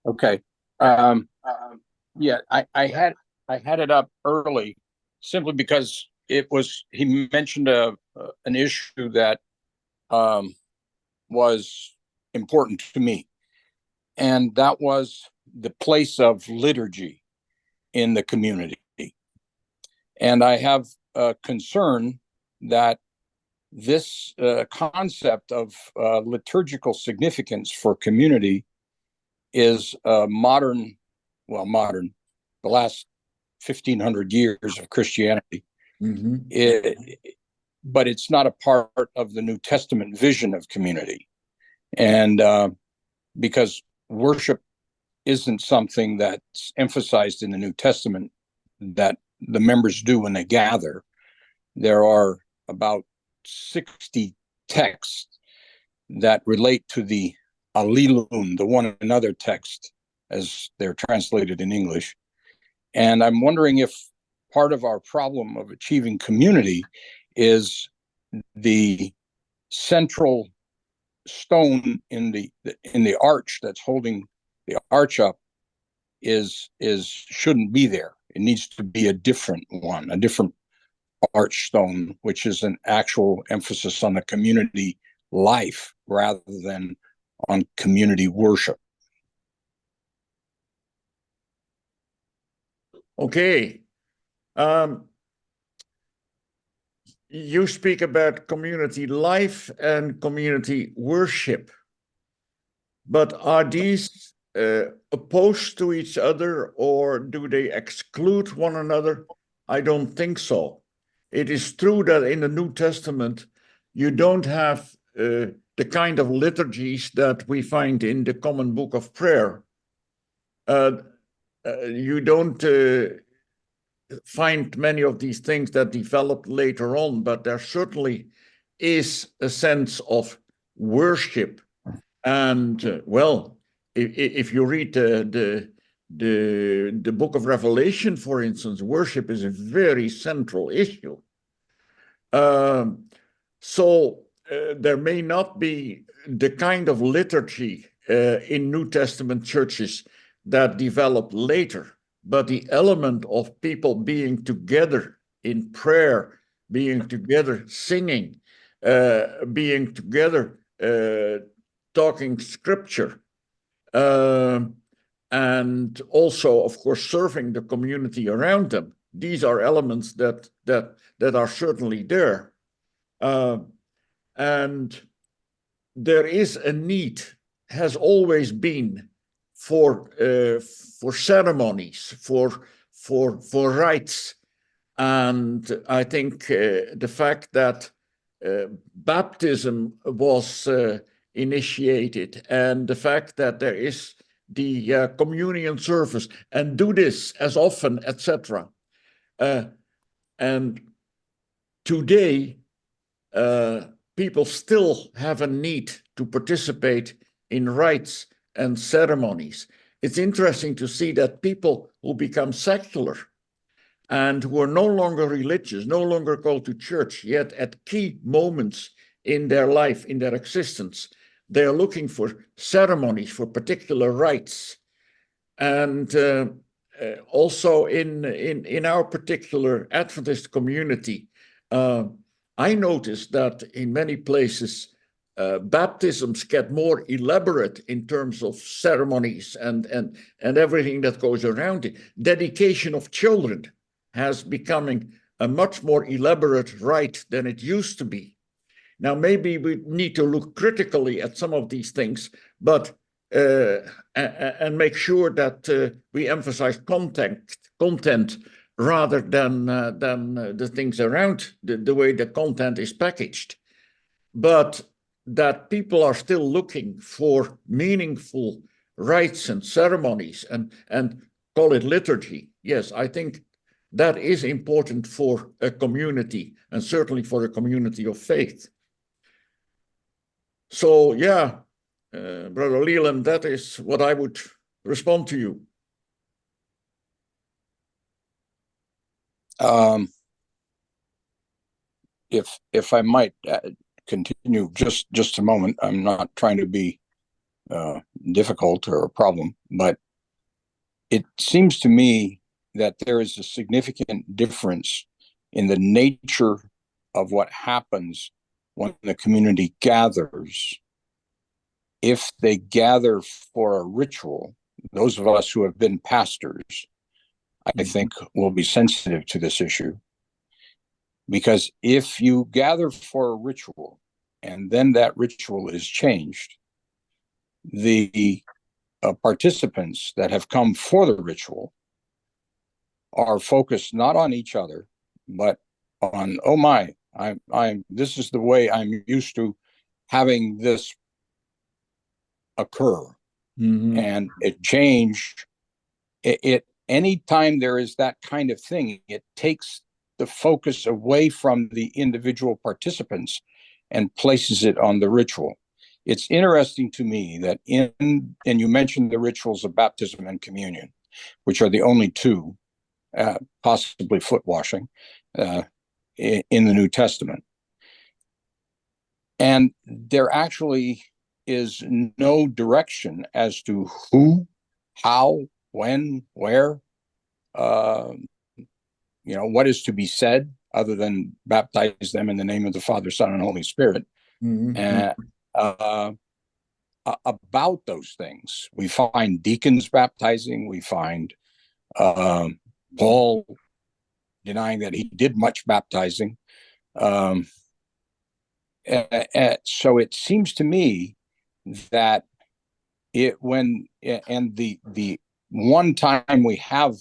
Okay. Yeah, I had it up early simply because he mentioned an issue that was important to me, and that was the place of liturgy in the community. And I have a concern that this concept of liturgical significance for community is modern, the last 1,500 years of Christianity. But it's not a part of the New Testament vision of community. And because worship isn't something that's emphasized in the New Testament that the members do when they gather, there are about 60 texts that relate to the Allelun, the one another text, as they're translated in English. And I'm wondering if part of our problem of achieving community is the central stone in the arch that's holding the arch up shouldn't be there. It needs to be a different one, a different arch stone, which is an actual emphasis on the community life rather than on community worship. Okay. You speak about community life and community worship, but are these opposed to each other, or do they exclude one another? I don't think so. It is true that in the New Testament, you don't have the kind of liturgies that we find in the Common Book of Prayer. You don't find many of these things that developed later on, but there certainly is a sense of worship. And well, if you read the book of Revelation, for instance, worship is a very central issue. So there may not be the kind of liturgy in New Testament churches that developed later, but the element of people being together in prayer being together, singing, being together, talking scripture, and also, of course, serving the community around them. These are elements that are certainly there, and there is a need, has always been, for ceremonies, for rites, and I think the fact that baptism was initiated, and the fact that there is the communion service, and do this as often, etc. And today, people still have a need to participate in rites and ceremonies. It's interesting to see that people who become secular and who are no longer religious, no longer called to church, yet at key moments in their life, in their existence, they are looking for ceremonies, for particular rites. And also in our particular Adventist community, I noticed that in many places, baptisms get more elaborate in terms of ceremonies and everything that goes around it. Dedication of children has becoming a much more elaborate rite than it used to be. Now, maybe we need to look critically at some of these things, but and make sure that we emphasize content rather than the things around the way the content is packaged. But that people are still looking for meaningful rites and ceremonies and call it liturgy. Yes, I think that is important for a community, and certainly for a community of faith. So, yeah, Brother Leland, that is what I would respond to you. If I might continue just a moment, I'm not trying to be difficult or a problem, but it seems to me that there is a significant difference in the nature of what happens when the community gathers. If they gather for a ritual, those of us who have been pastors, I think, will be sensitive to this issue. Because if you gather for a ritual and then that ritual is changed, the participants that have come for the ritual are focused not on each other, but on, oh my, this is the way I'm used to having this occur. Mm-hmm. And it changed. Anytime there is that kind of thing, it takes the focus away from the individual participants and places it on the ritual. It's interesting to me that and you mentioned the rituals of baptism and communion, which are the only two, possibly foot washing, in the New Testament. And there actually is no direction as to who, how, when, where, what is to be said, other than baptize them in the name of the Father, Son, and Holy Spirit. Mm-hmm. About those things, we find deacons baptizing. We find Paul denying that he did much baptizing. So it seems to me that the one time we have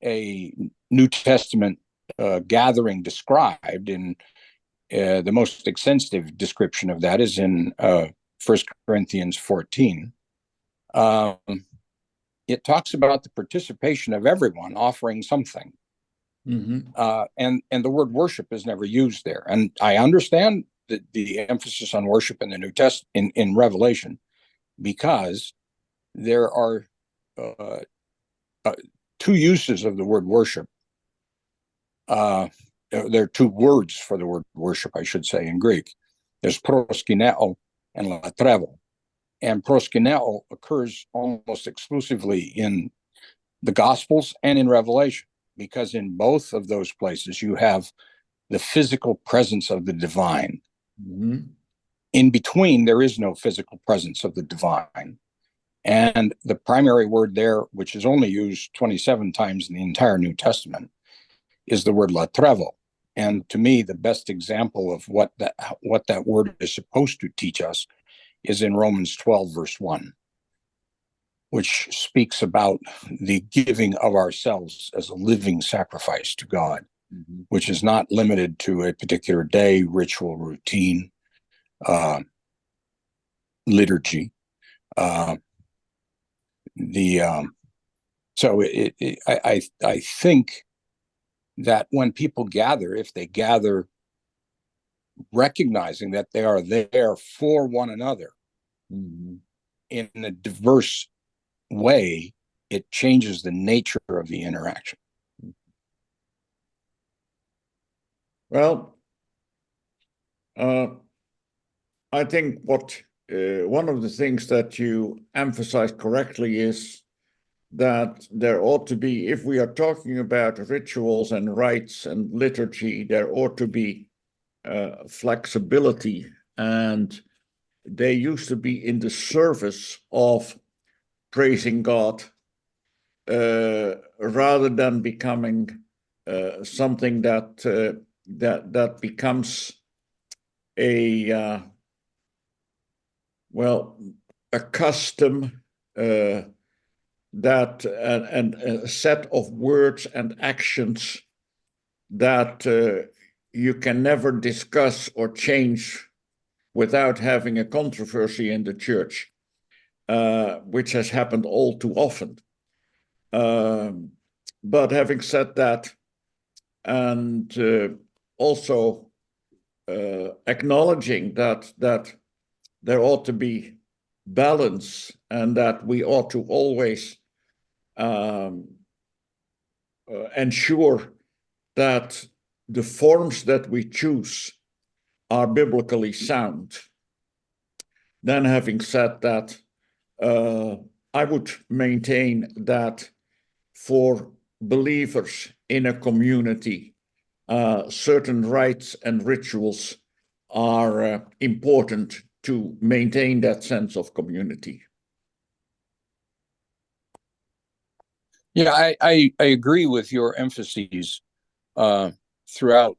a New Testament gathering described, in the most extensive description of that is in 1 Corinthians 14. It talks about the participation of everyone offering something. Mm-hmm. And the word worship is never used there. And I understand the emphasis on worship in the New Testament in Revelation, because there are two uses of the word worship. There are two words for the word worship, I should say, in Greek. There's proskineo and latrevo. And proskineo occurs almost exclusively in the Gospels and in Revelation, because in both of those places you have the physical presence of the divine. Mhm. In between, there is no physical presence of the divine. And the primary word there, which is only used 27 times in the entire New Testament, is the word latrevo. And to me, the best example of what that word is supposed to teach us is in Romans 12, verse 1, which speaks about the giving of ourselves as a living sacrifice to God, which is not limited to a particular day, ritual, routine, liturgy. I think that when people gather, if they gather recognizing that they are there for one another in a diverse way, it changes the nature of the interaction. Well, I think one of the things that you emphasize correctly is that there ought to be, if we are talking about rituals and rites and liturgy, there ought to be flexibility, and they used to be in the service of praising God rather than becoming something that becomes a custom that and a set of words and actions that you can never discuss or change without having a controversy in the church, which has happened all too often. But having said that, and also acknowledging that there ought to be balance and that we ought to always ensure that the forms that we choose are biblically sound. Then, having said that, I would maintain that for believers in a community, certain rites and rituals are important to maintain that sense of community. Yeah, I agree with your emphases throughout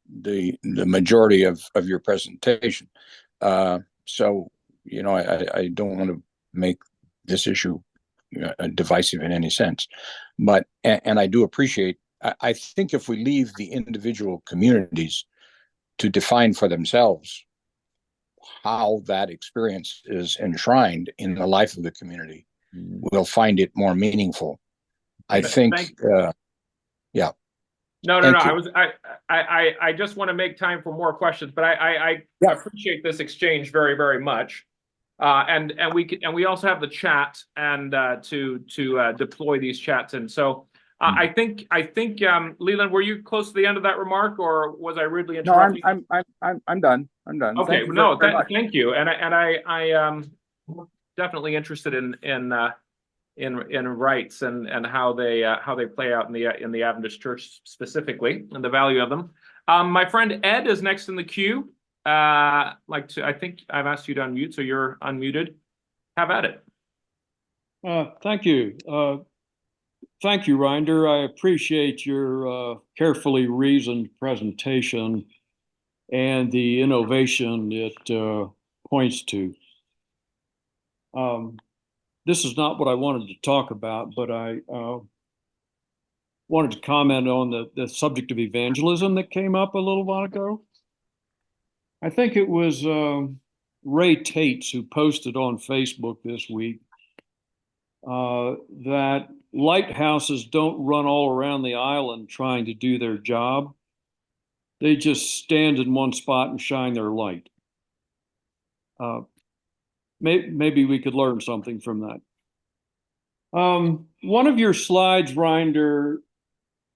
the majority of your presentation. So, I don't want to make this issue divisive in any sense, but and I do appreciate. I think if we leave the individual communities to define for themselves how that experience is enshrined in the life of the community, we'll find it more meaningful. I think, yeah. No. I just want to make time for more questions, but I appreciate this exchange very, very much. And we also have the chat and to deploy these chats. And so I think Leland, were you close to the end of that remark, or was I rudely interrupting? No, I'm done. I'm done. Okay, thank you. And I definitely interested in rights and how they play out in the Adventist church specifically, and the value of them. My friend Ed is next in the queue. I think I've asked you to unmute, so you're unmuted. Have at it. Thank you. Thank you, Reinder. I appreciate your carefully reasoned presentation and the innovation it points to. This is not what I wanted to talk about, but I wanted to comment on the subject of evangelism that came up a little while ago. I think it was Ray Tates who posted on Facebook this week that lighthouses don't run all around the island trying to do their job. They just stand in one spot and shine their light. Maybe we could learn something from that. One of your slides, Reinder,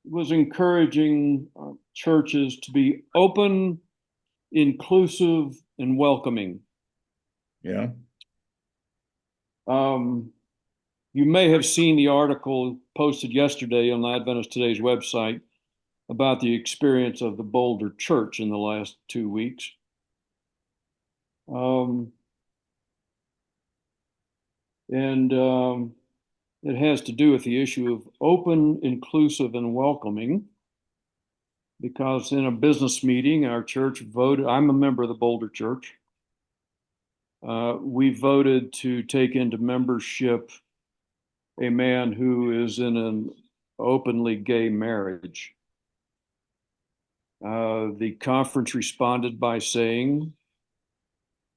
was encouraging churches to be open, inclusive, and welcoming. Yeah. You may have seen the article posted yesterday on the Adventist Today's website about the experience of the Boulder Church in the last 2 weeks. It has to do with the issue of open, inclusive, and welcoming. Because in a business meeting, our church voted, I'm a member of the Boulder Church. We voted to take into membership a man who is in an openly gay marriage. The conference responded by saying,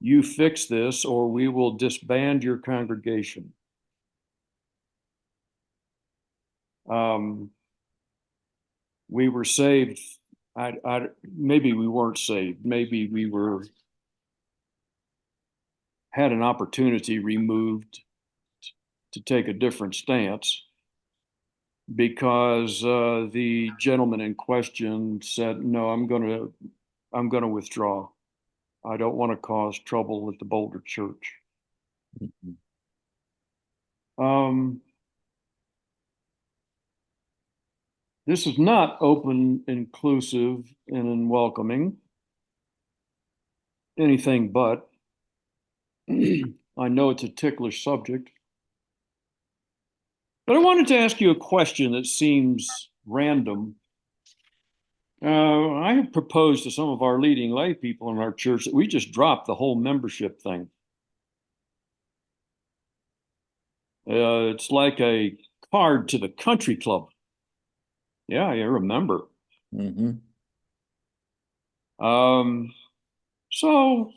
"You fix this or we will disband your congregation." We were saved. Maybe we weren't saved. Maybe we had an opportunity removed to take a different stance, because the gentleman in question said, "No, I'm going to withdraw. I don't want to cause trouble at the Boulder Church." This is not open, inclusive, and welcoming. Anything but. I know it's a ticklish subject. But I wanted to ask you a question that seems random. I have proposed to some of our leading lay people in our church that we just drop the whole membership thing. It's like a card to the country club. Yeah, you remember. So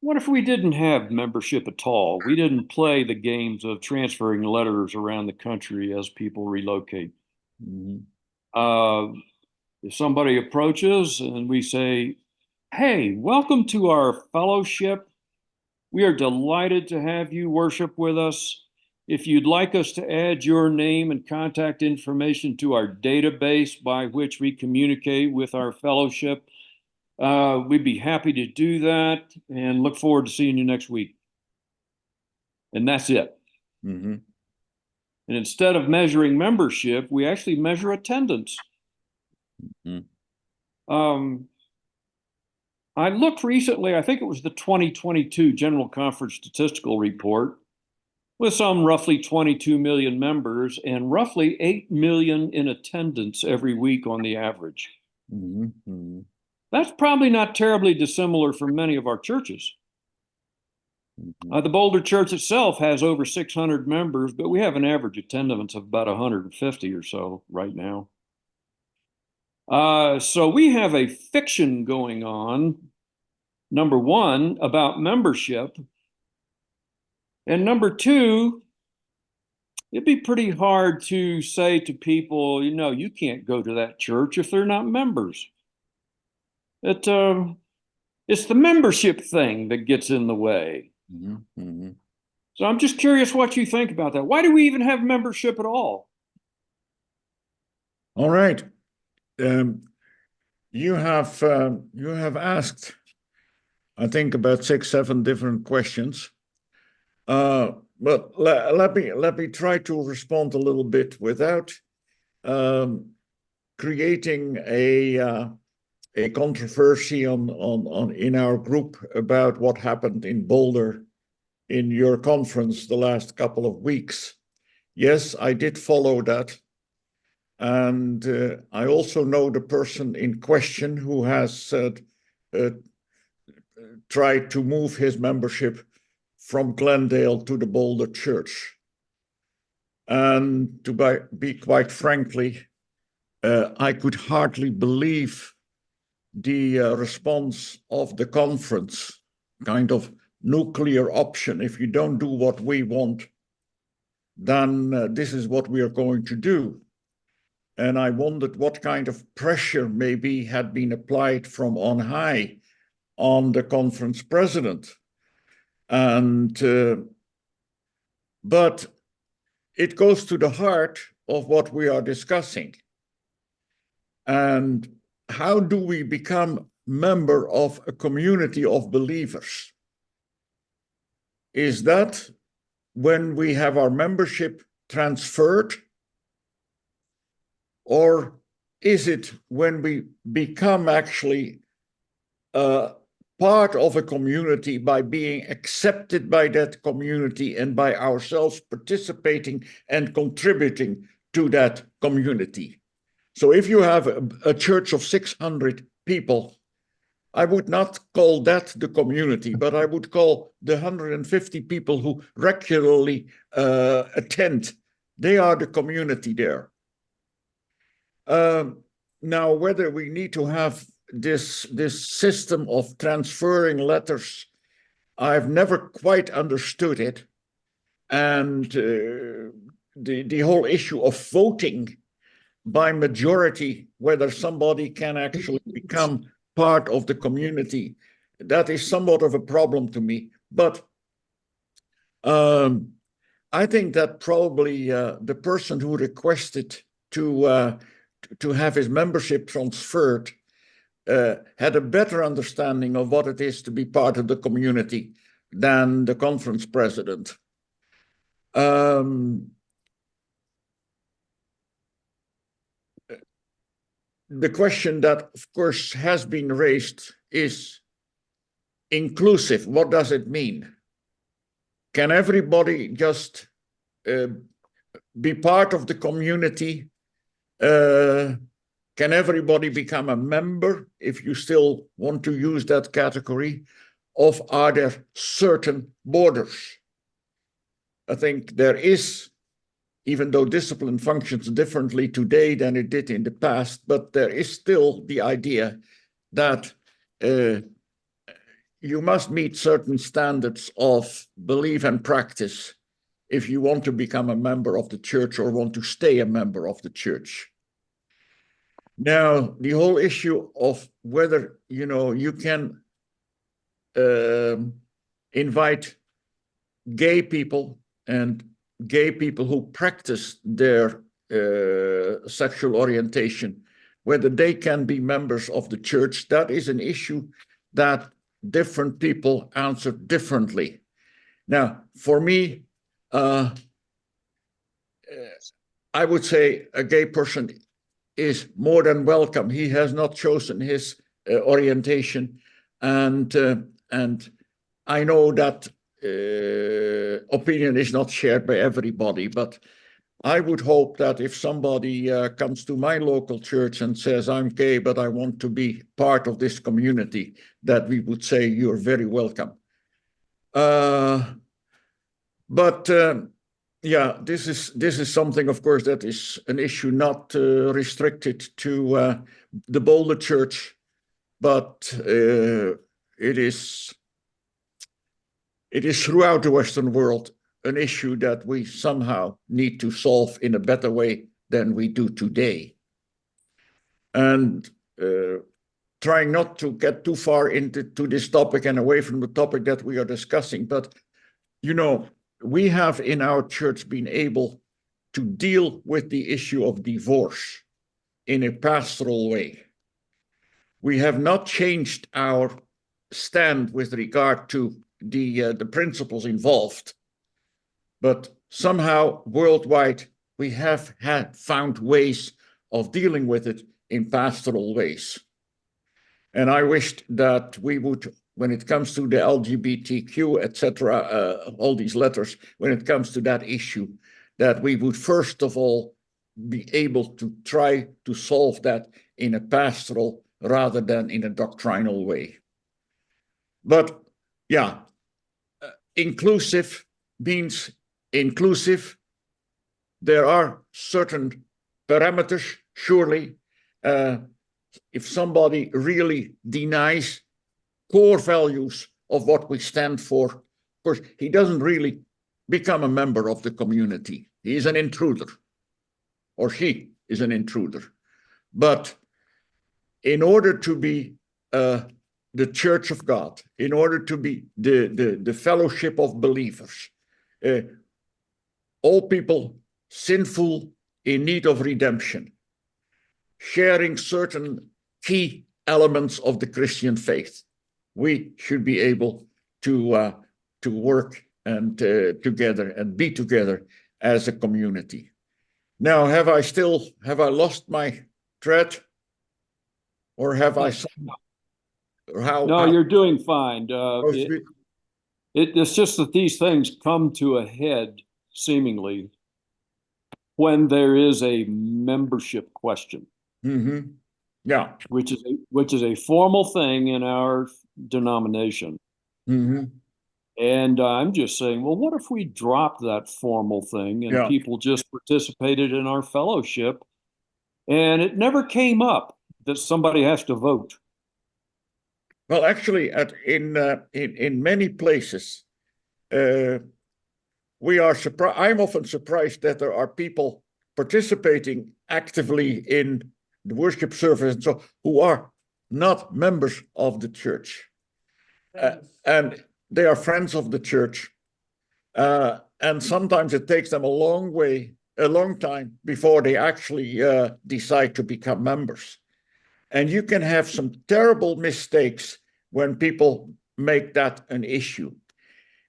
what if we didn't have membership at all? We didn't play the games of transferring letters around the country as people relocate. If somebody approaches and we say, "Hey, welcome to our fellowship. We are delighted to have you worship with us. If you'd like us to add your name and contact information to our database by which we communicate with our fellowship, we'd be happy to do that and look forward to seeing you next week." And that's it. And instead of measuring membership, we actually measure attendance. I looked recently, I think it was the 2022 General Conference Statistical Report, with some roughly 22 million members and roughly 8 million in attendance every week on the average. That's probably not terribly dissimilar from many of our churches. The Boulder Church itself has over 600 members, but we have an average attendance of about 150 or so right now. So we have a fiction going on, number one, about membership. And number two, it'd be pretty hard to say to people, you can't go to that church if they're not members. It's the membership thing that gets in the way. So I'm just curious what you think about that. Why do we even have membership at all? All right. You have asked, I think, about 6-7 different questions. But let me try to respond a little bit without creating a controversy in our group about what happened in Boulder in your conference the last couple of weeks. Yes, I did follow that. And I also know the person in question who has tried to move his membership from Glendale to the Boulder Church. And to be quite frankly, I could hardly believe the response of the conference, kind of nuclear option. If you don't do what we want, then this is what we are going to do. And I wondered what kind of pressure maybe had been applied from on high on the conference president. And but it goes to the heart of what we are discussing. And how do we become member of a community of believers? Is that when we have our membership transferred? Or is it when we become actually part of a community by being accepted by that community and by ourselves participating and contributing to that community. So if you have a church of 600 people, I would not call that the community, but I would call the 150 people who regularly attend, they are the community there. Now, whether we need to have this system of transferring letters, I've never quite understood it. And the whole issue of voting by majority, whether somebody can actually become part of the community, that is somewhat of a problem to me. But I think that probably the person who requested to have his membership transferred had a better understanding of what it is to be part of the community than the conference president. The question that, of course, has been raised is inclusive. What does it mean? Can everybody just be part of the community? Can everybody become a member if you still want to use that category? Or are there certain borders? I think there is, even though discipline functions differently today than it did in the past, but there is still the idea that you must meet certain standards of belief and practice if you want to become a member of the church or want to stay a member of the church. Now, the whole issue of whether, you can invite gay people and gay people who practice their sexual orientation, whether they can be members of the church, that is an issue that different people answer differently. Now, for me, I would say a gay person is more than welcome. He has not chosen his orientation, and I know that opinion is not shared by everybody, but I would hope that if somebody comes to my local church and says, I'm gay, but I want to be part of this community, that we would say, you're very welcome. Yeah, this is something, of course, that is an issue not restricted to the Boulder Church, but it is throughout the Western world an issue that we somehow need to solve in a better way than we do today. And trying not to get too far into this topic and away from the topic that we are discussing, but we have in our church been able to deal with the issue of divorce in a pastoral way. We have not changed our stand with regard to the principles involved, but somehow worldwide we have found ways of dealing with it in pastoral ways. And I wished that we would, when it comes to the LGBTQ, etc., all these letters, when it comes to that issue, that we would first of all be able to try to solve that in a pastoral rather than in a doctrinal way. But yeah, inclusive means inclusive. There are certain parameters, surely. If somebody really denies core values of what we stand for, of course, he doesn't really become a member of the community. He is an intruder, or she is an intruder. But in order to be the Church of God, in order to be the fellowship of believers, all people sinful, in need of redemption, sharing certain key elements of the Christian faith, we should be able to work and together and be together as a community. Now, have I lost my thread? Or have I or how? No, you're doing fine. We- It's just that these things come to a head, seemingly, when there is a membership question, Mhm. Yeah. which is a formal thing in our denomination. Mhm. And I'm just saying, well, what if we dropped that formal thing and Yeah. people just participated in our fellowship, and it never came up that somebody has to vote? Well, actually, in many places, we are surprised. I'm often surprised that there are people participating actively in the worship service, and so who are not members of the church, and they are friends of the church. And sometimes it takes them a long time before they actually decide to become members. And you can have some terrible mistakes when people make that an issue.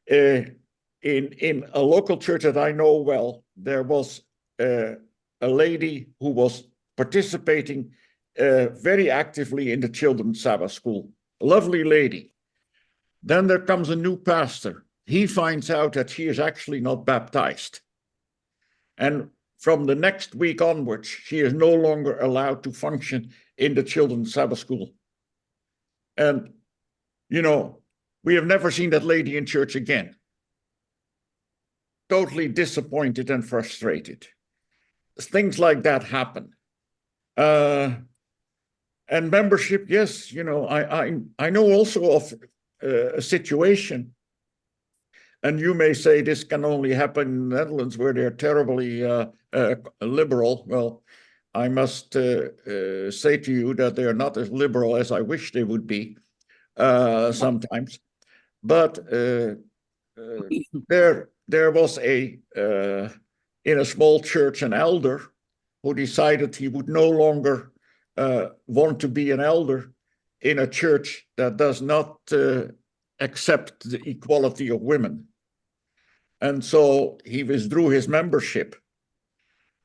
In a local church that I know well, there was a lady who was participating very actively in the children's Sabbath school. A lovely lady. Then there comes a new pastor. He finds out that she is actually not baptized. And from the next week onwards, she is no longer allowed to function in the children's Sabbath school. And, we have never seen that lady in church again. Totally disappointed and frustrated. Things like that happen. And membership, yes, I know also of a situation, and you may say this can only happen in the Netherlands where they're terribly liberal. Well, I must say to you that they are not as liberal as I wish they would be sometimes. But there was in a small church an elder who decided he would no longer want to be an elder in a church that does not accept the equality of women. And so he withdrew his membership.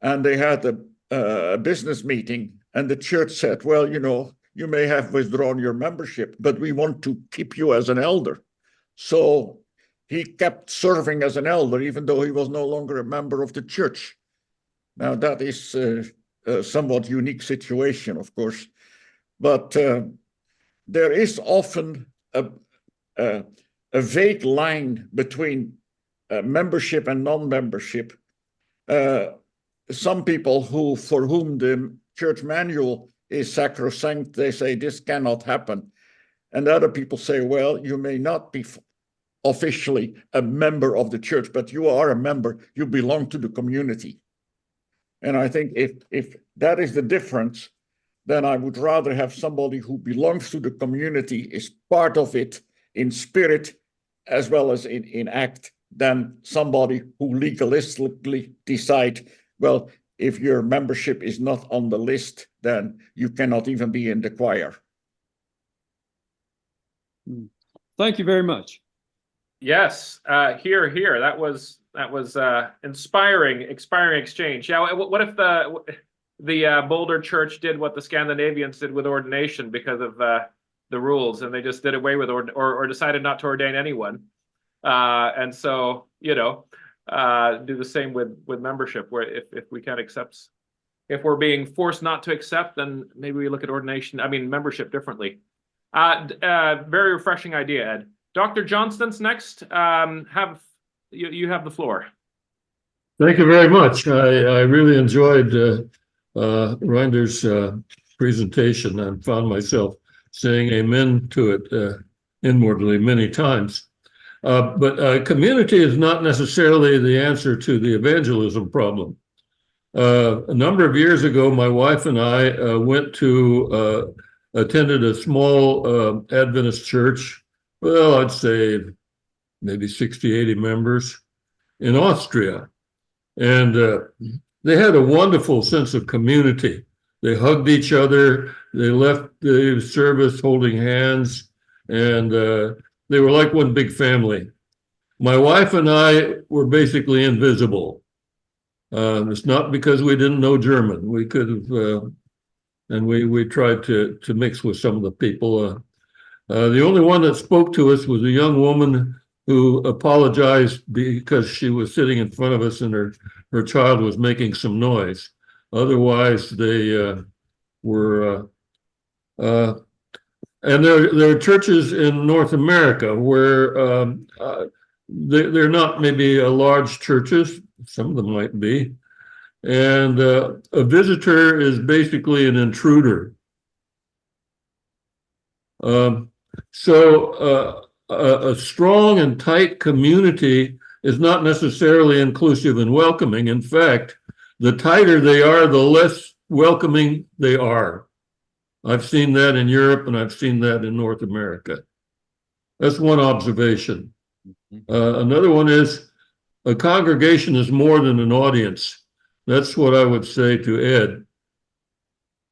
And they had a business meeting, and the church said, well, you may have withdrawn your membership, but we want to keep you as an elder. So he kept serving as an elder, even though he was no longer a member of the church. Now, that is a somewhat unique situation, of course. But there is often a vague line between membership and non-membership. Some people for whom the church manual is sacrosanct, they say this cannot happen. And other people say, well, you may not be officially a member of the church, but you are a member, you belong to the community. And I think if that is the difference, then I would rather have somebody who belongs to the community, is part of it in spirit as well as in act, than somebody who legalistically decide, well, if your membership is not on the list, then you cannot even be in the choir. Thank you very much. Yes, here. That was inspiring exchange. Yeah, what if the Boulder Church did what the Scandinavians did with ordination because of the rules, and they just did away with or decided not to ordain anyone, and so do the same with membership, where if we can't accept, if we're being forced not to accept, then maybe we look at membership differently. Very refreshing idea, Ed. Dr. Johnston's next. You have the floor. Thank you very much. I really enjoyed Reinder's presentation and found myself saying amen to it inwardly many times. But community is not necessarily the answer to the evangelism problem. A number of years ago, my wife and I attended a small Adventist church. Well, I'd say maybe 60, 80 members in Austria. And they had a wonderful sense of community. They hugged each other. They left the service holding hands, and they were like one big family. My wife and I were basically invisible. It's not because we didn't know German. We could have and we tried to mix with some of the people. The only one that spoke to us was a young woman who apologized because she was sitting in front of us and her child was making some noise. Otherwise, they were. And there are churches in North America where they're not maybe large churches. Some of them might be. And a visitor is basically an intruder. So a strong and tight community is not necessarily inclusive and welcoming. In fact, the tighter they are, the less welcoming they are. I've seen that in Europe and I've seen that in North America. That's one observation. Another one is a congregation is more than an audience. That's what I would say to Ed.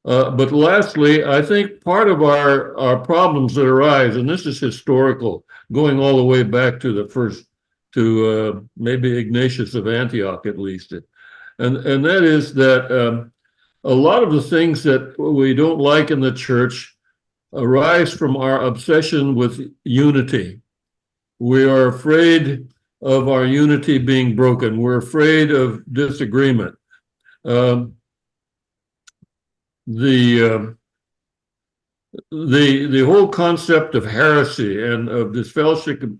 But lastly, I think part of our problems that arise, and this is historical, going all the way back to maybe Ignatius of Antioch at least, and that is that a lot of the things that we don't like in the church arise from our obsession with unity. We are afraid of our unity being broken. We're afraid of disagreement. The whole concept of heresy and of disfellowshipping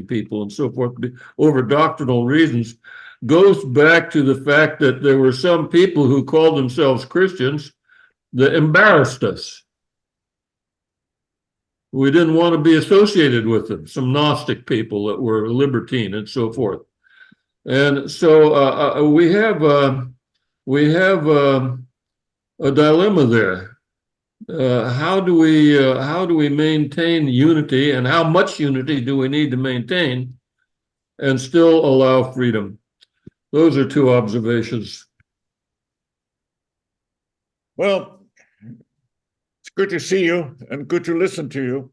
people and so forth over doctrinal reasons goes back to the fact that there were some people who called themselves Christians that embarrassed us. We didn't want to be associated with them, some Gnostic people that were libertine and so forth. And so we have a dilemma there. How do we maintain unity, and how much unity do we need to maintain and still allow freedom? Those are two observations. Well, it's good to see you and good to listen to you.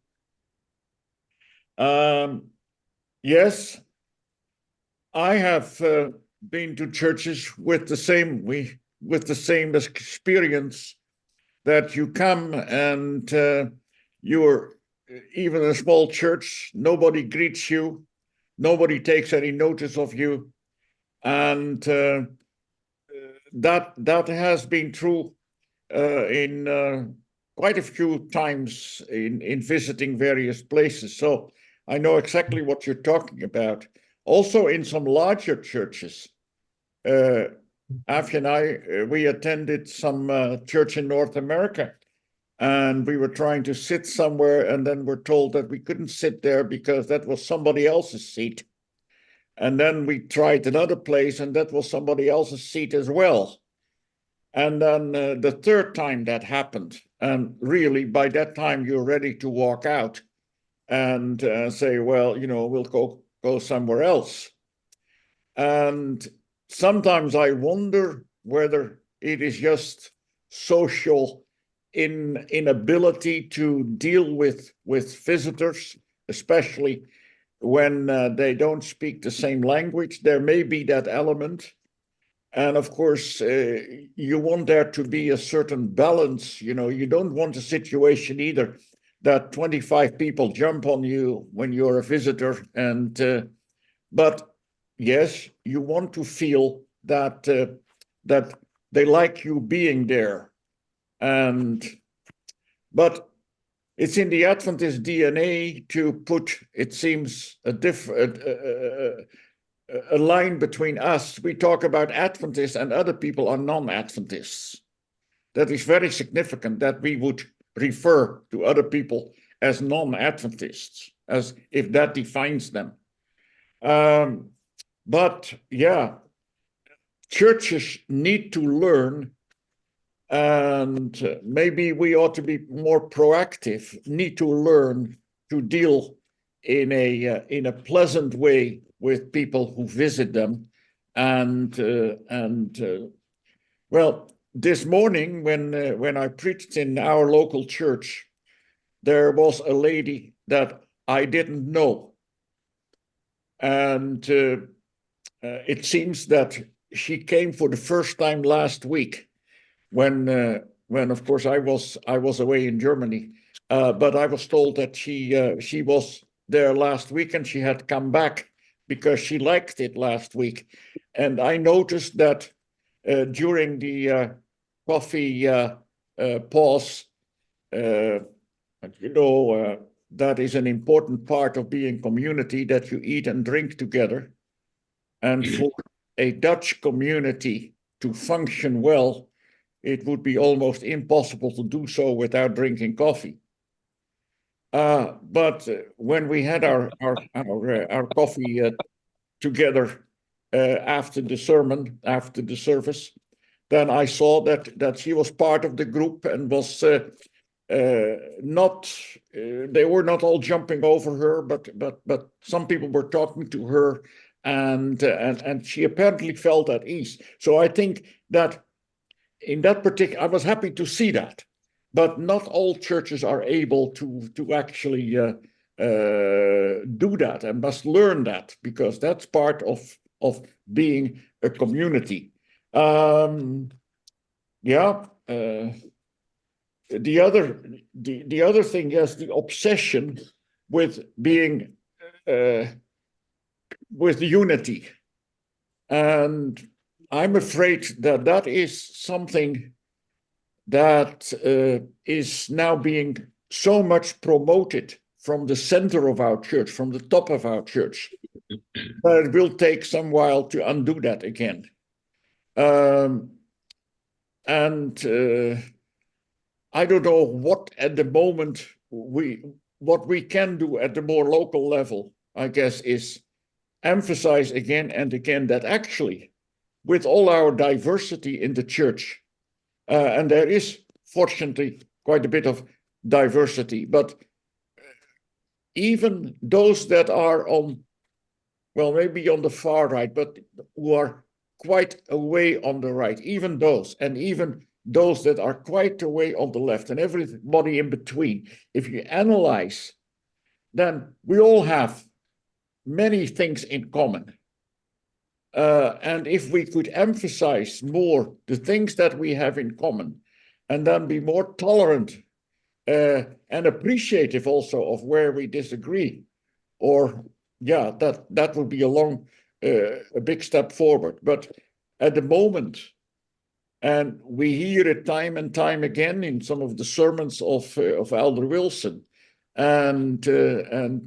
Yes, I have been to churches with the same experience, that you come and you're even a small church, nobody greets you, nobody takes any notice of you. And that has been true in quite a few times in visiting various places. So I know exactly what you're talking about. Also in some larger churches, Afi and I, we attended some church in North America, and we were trying to sit somewhere, and then we're told that we couldn't sit there because that was somebody else's seat. And then we tried another place, and that was somebody else's seat as well. And then the third time that happened, and really by that time you're ready to walk out and say, well, we'll go somewhere else. And sometimes I wonder whether it is just social inability to deal with visitors, especially when they don't speak the same language. There may be that element. And of course, you want there to be a certain balance. You don't want a situation either that 25 people jump on you when you're a visitor. But yes, you want to feel that they like you being there. But it's in the Adventist DNA to put, it seems, a line between us. We talk about Adventists and other people are non-Adventists. That is very significant that we would refer to other people as non-Adventists, as if that defines them. But yeah, churches need to learn, and maybe we ought to be more proactive, need to learn to deal in a pleasant way with people who visit them. Well, this morning when I preached in our local church, there was a lady that I didn't know. And it seems that she came for the first time last week. when of course I was away in Germany, but I was told that she was there last week and she had come back because she liked it last week, and I noticed that during the coffee pause, that is an important part of being community, that you eat and drink together. And for a Dutch community to function well, it would be almost impossible to do so without drinking coffee. But when we had our coffee together after the sermon, after the service, then I saw that she was part of the group and was not. They were not all jumping over her, but some people were talking to her, and she apparently felt at ease. So I think that in that particular, I was happy to see that, but not all churches are able to actually do that, and must learn that, because that's part of being a community. Yeah. The other thing, yes, the obsession with being with unity, and I'm afraid that that is something that is now being so much promoted from the center of our church, from the top of our church, that it will take some while to undo that again. I don't know what at the moment what we can do at the more local level, I guess, is emphasize again and again that actually, with all our diversity in the church, and there is fortunately quite a bit of diversity, but even those that are on, well, maybe on the far right, but who are quite away on the right, even those, and even those that are quite away on the left, and everybody in between, if you analyze, then we all have many things in common. And if we could emphasize more the things that we have in common, and then be more tolerant and appreciative also of where we disagree, or yeah, that would be a big step forward. But at the moment, and we hear it time and time again in some of the sermons of Elder Wilson, and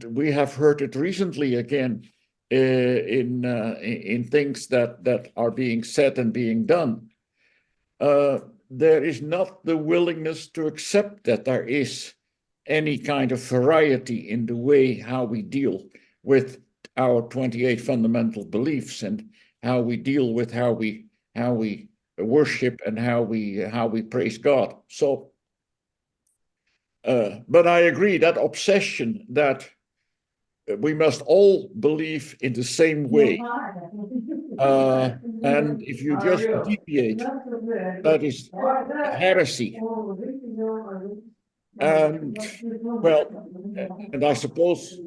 we have heard it recently again in things that are being said and being done. There is not the willingness to accept that there is any kind of variety in the way how we deal with our 28 fundamental beliefs, and how we deal with how we worship and how we praise God. So, but I agree that obsession that we must all believe in the same way, and if you just deviate, that is heresy. And well, and I suppose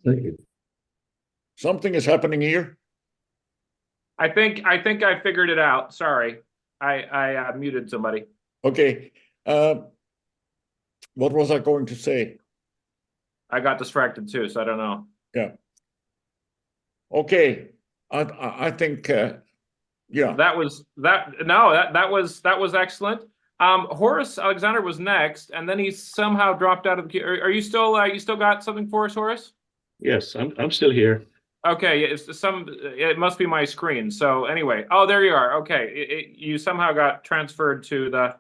Thank you. something is happening here. I think I figured it out. Sorry, I muted somebody. Okay. What was I going to say? I got distracted too, so I don't know. Yeah. Okay. I think yeah. That was excellent. Horace Alexander was next, and then he somehow dropped out of the queue. Are you still you still got something for us, Horace? Yes, I'm still here. Okay, it must be my screen. So anyway, oh, there you are. Okay, you somehow got transferred to the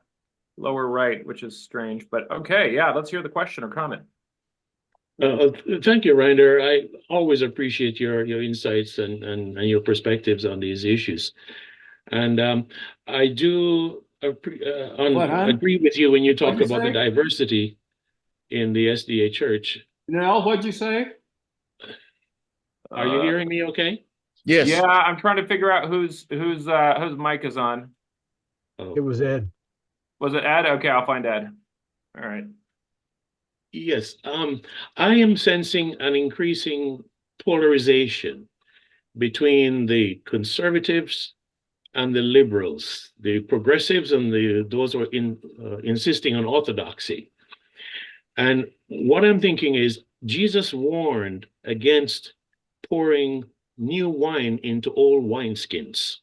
lower right, which is strange, but okay, yeah, let's hear the question or comment. Thank you, Reinder. I always appreciate your insights and your perspectives on these issues. And I do agree with you when you talk about the diversity in the SDA Church. Nell, what'd you say? Are you hearing me okay? Yes. Yeah, I'm trying to figure out whose mic is on. Oh. It was Ed. Was it Ed? Okay, I'll find Ed. All right. Yes. I am sensing an increasing polarization between the conservatives and the liberals, the progressives and those who are insisting on orthodoxy. And what I'm thinking is Jesus warned against pouring new wine into old wineskins.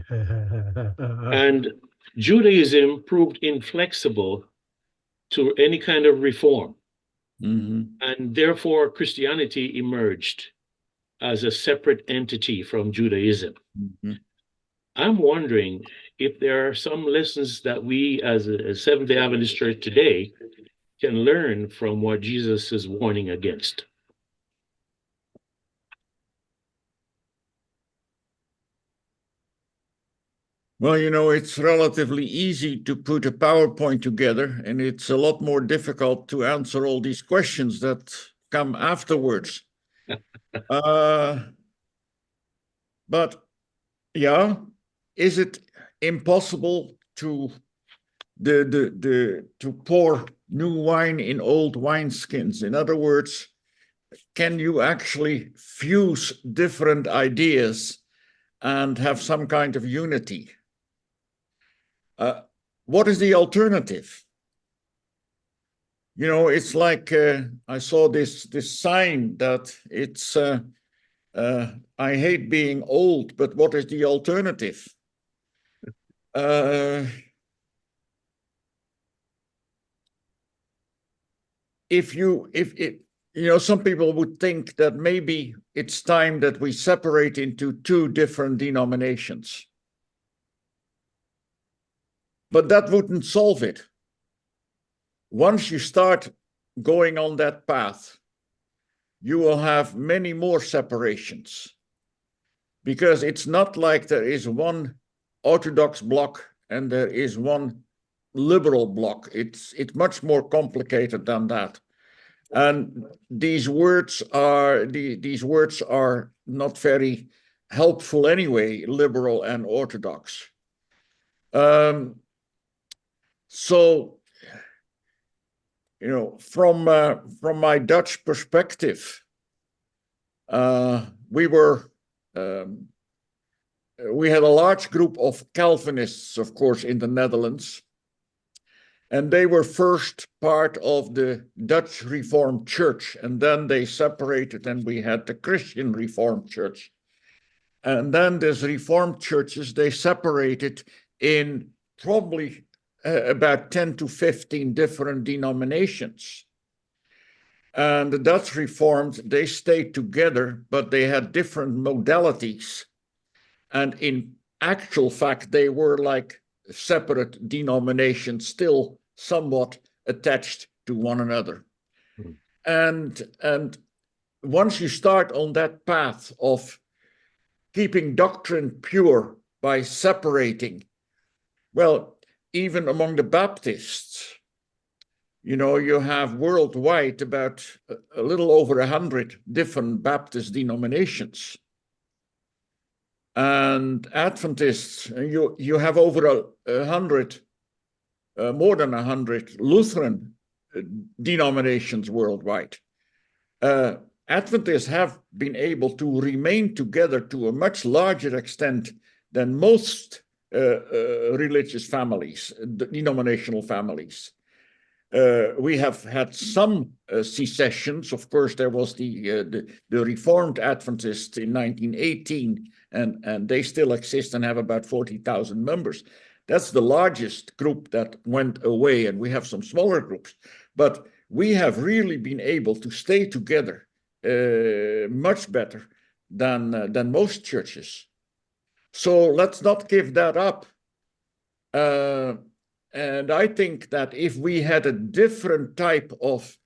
And Judaism proved inflexible to any kind of reform. And therefore, Christianity emerged as a separate entity from Judaism. I'm wondering if there are some lessons that we as a Seventh-day Adventist church today can learn from what Jesus is warning against. Well, you know, it's relatively easy to put a PowerPoint together, and it's a lot more difficult to answer all these questions that come afterwards. But yeah, is it impossible to pour new wine in old wineskins? In other words, can you actually fuse different ideas and have some kind of unity? What is the alternative? You know, it's like I saw this sign that it's I hate being old, but what is the alternative? If you know, some people would think that maybe it's time that we separate into two different denominations. But that wouldn't solve it. Once you start going on that path, you will have many more separations, because it's not like there is one Orthodox bloc and there is one liberal bloc. It's much more complicated than that. And these words are not very helpful anyway, liberal and Orthodox. So, you know, from my Dutch perspective, we had a large group of Calvinists, of course, in the Netherlands, and they were first part of the Dutch Reformed Church, and then they separated, and we had the Christian Reformed Church. And then these Reformed churches, they separated in probably about 10 to 15 different denominations. And the Dutch Reformed, they stayed together, but they had different modalities. And in actual fact, they were like separate denominations, still somewhat attached to one another. And once you start on that path of keeping doctrine pure by separating, well, even among the Baptists, you know, you have worldwide about a little over 100 different Baptist denominations. And Adventists, you have over 100, more than 100 Lutheran denominations worldwide. Adventists have been able to remain together to a much larger extent than most religious families, denominational families. We have had some secessions. Of course, there was the Reformed Adventists in 1918, and they still exist and have about 40,000 members. That's the largest group that went away, and we have some smaller groups. But we have really been able to stay together much better than most churches. So let's not give that up. And I think that if we had a different type of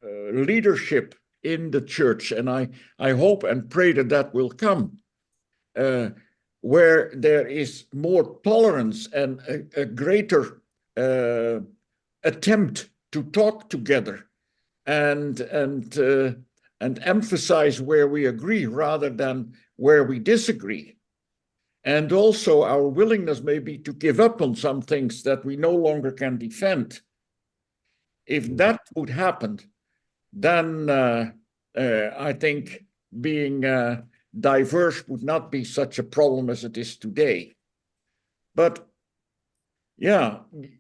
leadership in the church, and I hope and pray that that will come, where there is more tolerance and a greater attempt to talk together and emphasize where we agree rather than where we disagree. And also our willingness maybe to give up on some things that we no longer can defend. If that would happen, then I think being diverse would not be such a problem as it is today. But yeah,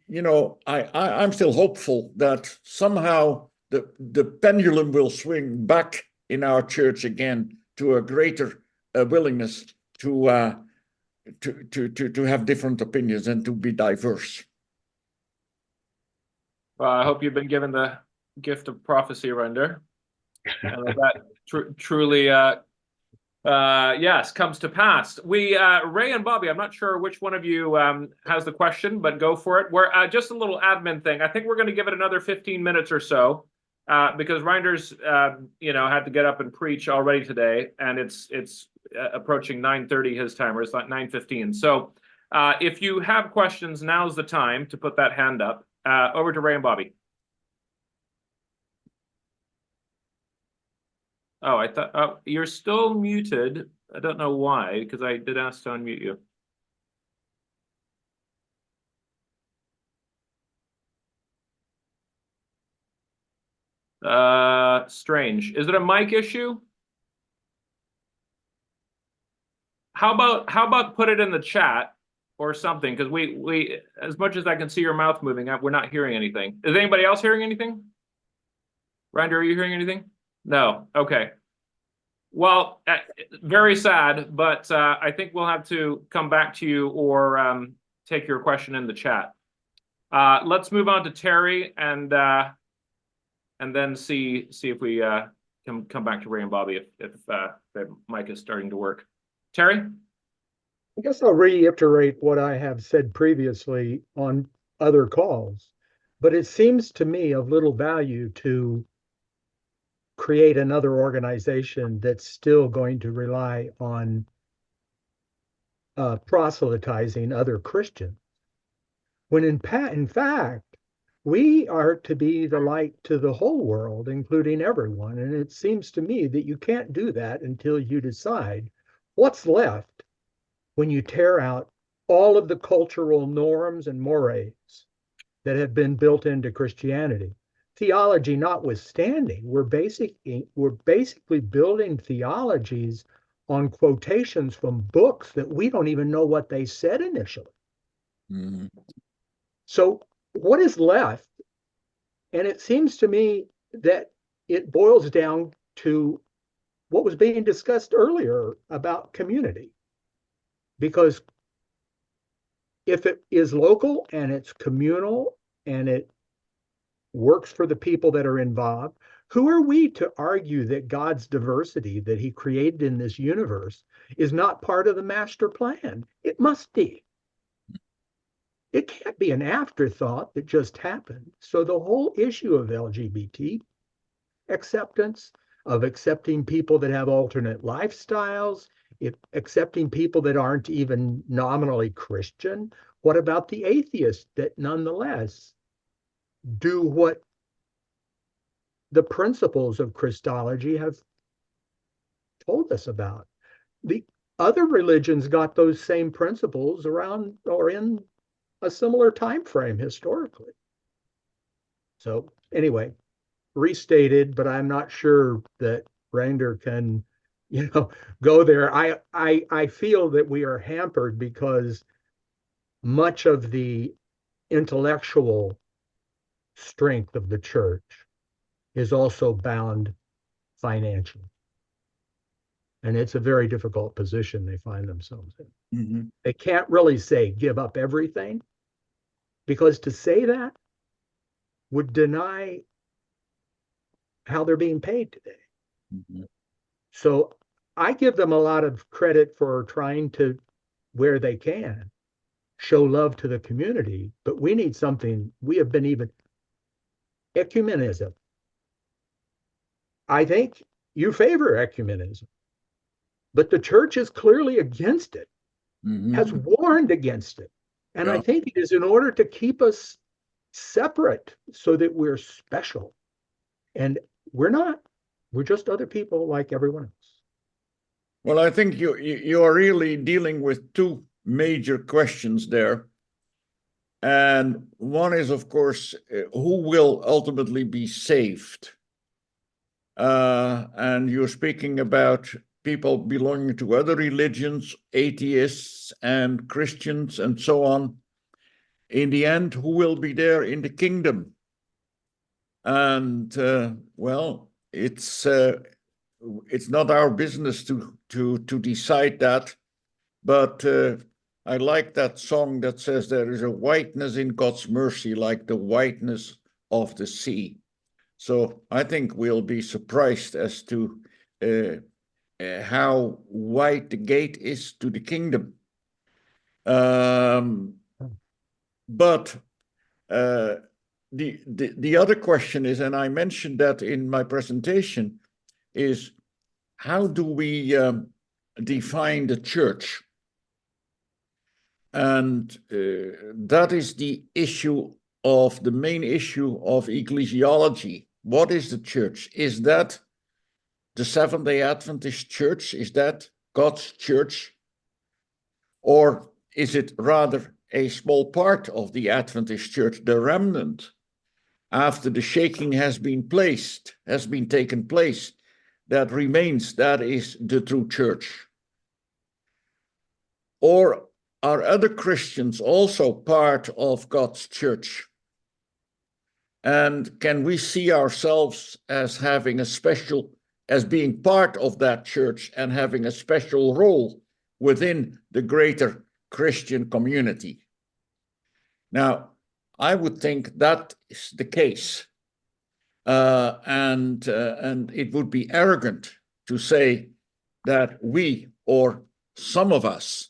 you know, I'm still hopeful that somehow the pendulum will swing back in our church again to a greater willingness to have different opinions and to be diverse. Well, I hope you've been given the gift of prophecy, Reinder, and that truly, yes, comes to pass. We, Ray and Bobby, I'm not sure which one of you has the question, but go for it. We're just a little admin thing. I think we're going to give it another 15 minutes or so because Reinder's, you know, had to get up and preach already today, and it's approaching 9:30 his time, or it's like 9:15. So if you have questions, now's the time to put that hand up. Over to Ray and Bobby. Oh, I thought you're still muted. I don't know why, because I did ask to unmute you. Strange. Is it a mic issue? How about put it in the chat or something? Because we as much as I can see your mouth moving, we're not hearing anything. Is anybody else hearing anything? Reinder, are you hearing anything? No. Okay. Well, very sad, but I think we'll have to come back to you or take your question in the chat. Let's move on to Terry and then see if we can come back to Ray and Bobby if the mic is starting to work. Terry? I guess I'll reiterate what I have said previously on other calls, but it seems to me of little value to create another organization that's still going to rely on proselytizing other Christians, when in fact, we are to be the light to the whole world, including everyone. And it seems to me that you can't do that until you decide what's left when you tear out all of the cultural norms and mores that have been built into Christianity. Theology notwithstanding, we're basically building theologies on quotations from books that we don't even know what they said initially. Mm-hmm. So what is left? And it seems to me that it boils down to what was being discussed earlier about community. Because if it is local and it's communal and it works for the people that are involved, who are we to argue that God's diversity that he created in this universe is not part of the master plan? It must be. It can't be an afterthought that just happened. So the whole issue of LGBT acceptance, of accepting people that have alternate lifestyles, accepting people that aren't even nominally Christian. What about the atheists that nonetheless do what the principles of Christology have told us about? The other religions got those same principles around or in a similar time frame historically. So anyway, restated, but I'm not sure that Reinder can, go there. I feel that we are hampered because much of the intellectual strength of the church is also bound financially. And it's a very difficult position they find themselves in. Mm-hmm. They can't really say give up everything, because to say that would deny how they're being paid today. Mm-hmm. So I give them a lot of credit for trying to, where they can, show love to the community, but we need something. We have been even ecumenism. I think you favor ecumenism, but the church is clearly against it, Mm-hmm. has warned against it. And Yeah. I think it is in order to keep us separate so that we're special. And we're not. We're just other people like everyone else. Well, I think you are really dealing with two major questions there. And one is, of course, who will ultimately be saved? and you're speaking about people belonging to other religions, atheists and Christians and so on. In the end, who will be there in the kingdom? And well, it's not our business to decide that, but I like that song that says there is a whiteness in God's mercy like the whiteness of the sea. So I think we'll be surprised as to how wide the gate is to the kingdom. But the other question is, and I mentioned that in my presentation, is how do we define the church? And that is the main issue of ecclesiology. What is the church? Is that the Seventh-day Adventist church? Is that God's church? Or is it rather a small part of the Adventist church, the remnant, after the shaking has been taken place, that remains, that is the true church? Or are other Christians also part of God's church? And can we see ourselves as being part of that church and having a special role within the greater Christian community? Now, I would think that is the case. And it would be arrogant to say that we, or some of us,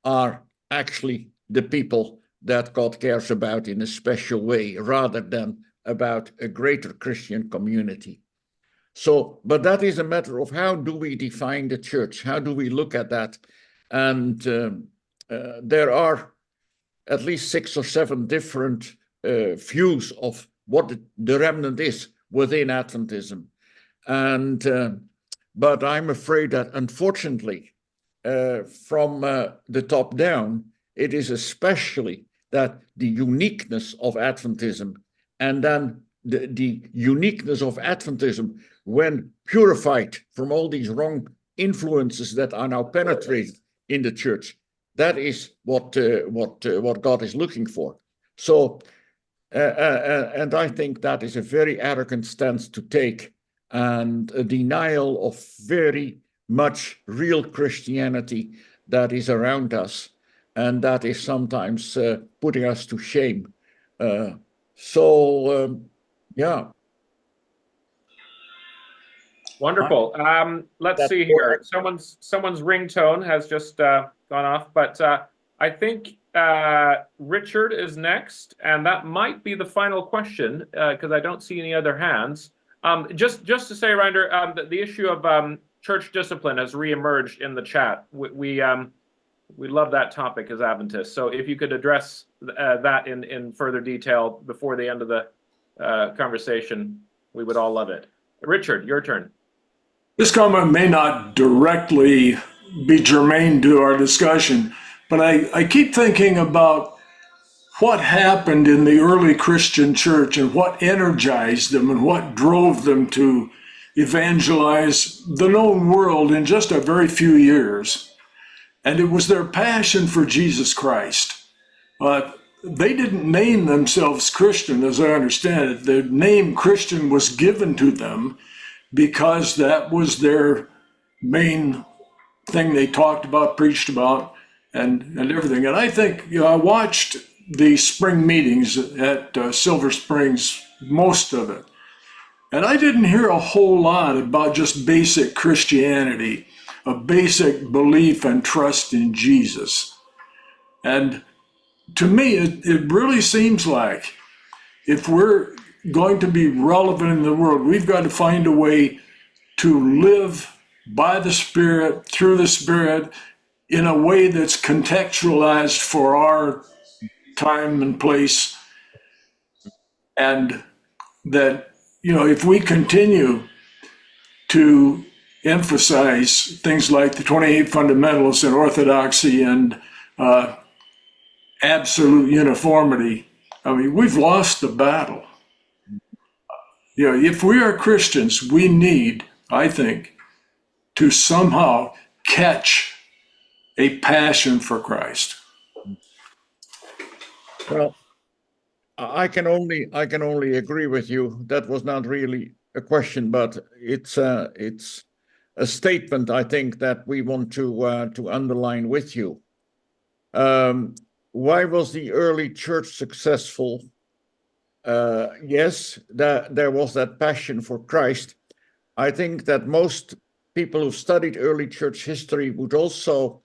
are actually the people that God cares about in a special way, rather than about a greater Christian community. So, but that is a matter of how do we define the church? How do we look at that? And there are at least 6 or 7 different views of what the remnant is within Adventism. And but I'm afraid that, unfortunately, from the top down, it is especially that the uniqueness of Adventism, and then the uniqueness of Adventism when purified from all these wrong influences that are now penetrated in the church, that is what God is looking for. So, and I think that is a very arrogant stance to take, and a denial of very much real Christianity that is around us, and that is sometimes putting us to shame. Yeah. Wonderful. Let's see here. Someone's ringtone has just gone off, but I think Richard is next, and that might be the final question because I don't see any other hands. Just to say, Reinder, the issue of church discipline has reemerged in the chat. We love that topic as Adventists. So if you could address that in further detail before the end of the conversation, we would all love it. Richard, your turn. This comment may not directly be germane to our discussion, but I keep thinking about what happened in the early Christian church and what energized them and what drove them to evangelize the known world in just a very few years. And it was their passion for Jesus Christ. They didn't name themselves Christian, as I understand it. The name Christian was given to them because that was their main thing they talked about, preached about, and everything. And I think, I watched the spring meetings at Silver Springs, most of it. And I didn't hear a whole lot about just basic Christianity, a basic belief and trust in Jesus. And to me, it really seems like if we're going to be relevant in the world, we've got to find a way to live by the Spirit, through the Spirit, in a way that's contextualized for our time and place. And that, if we continue to emphasize things like the 28 fundamentals and orthodoxy and absolute uniformity, we've lost the battle. You know, if we are Christians, we need, I think, to somehow catch a passion for Christ. Well, I can only agree with you. That was not really a question, but it's a statement, I think, that we want to underline with you. Why was the early church successful? Yes, there was that passion for Christ. I think that most people who studied early church history would also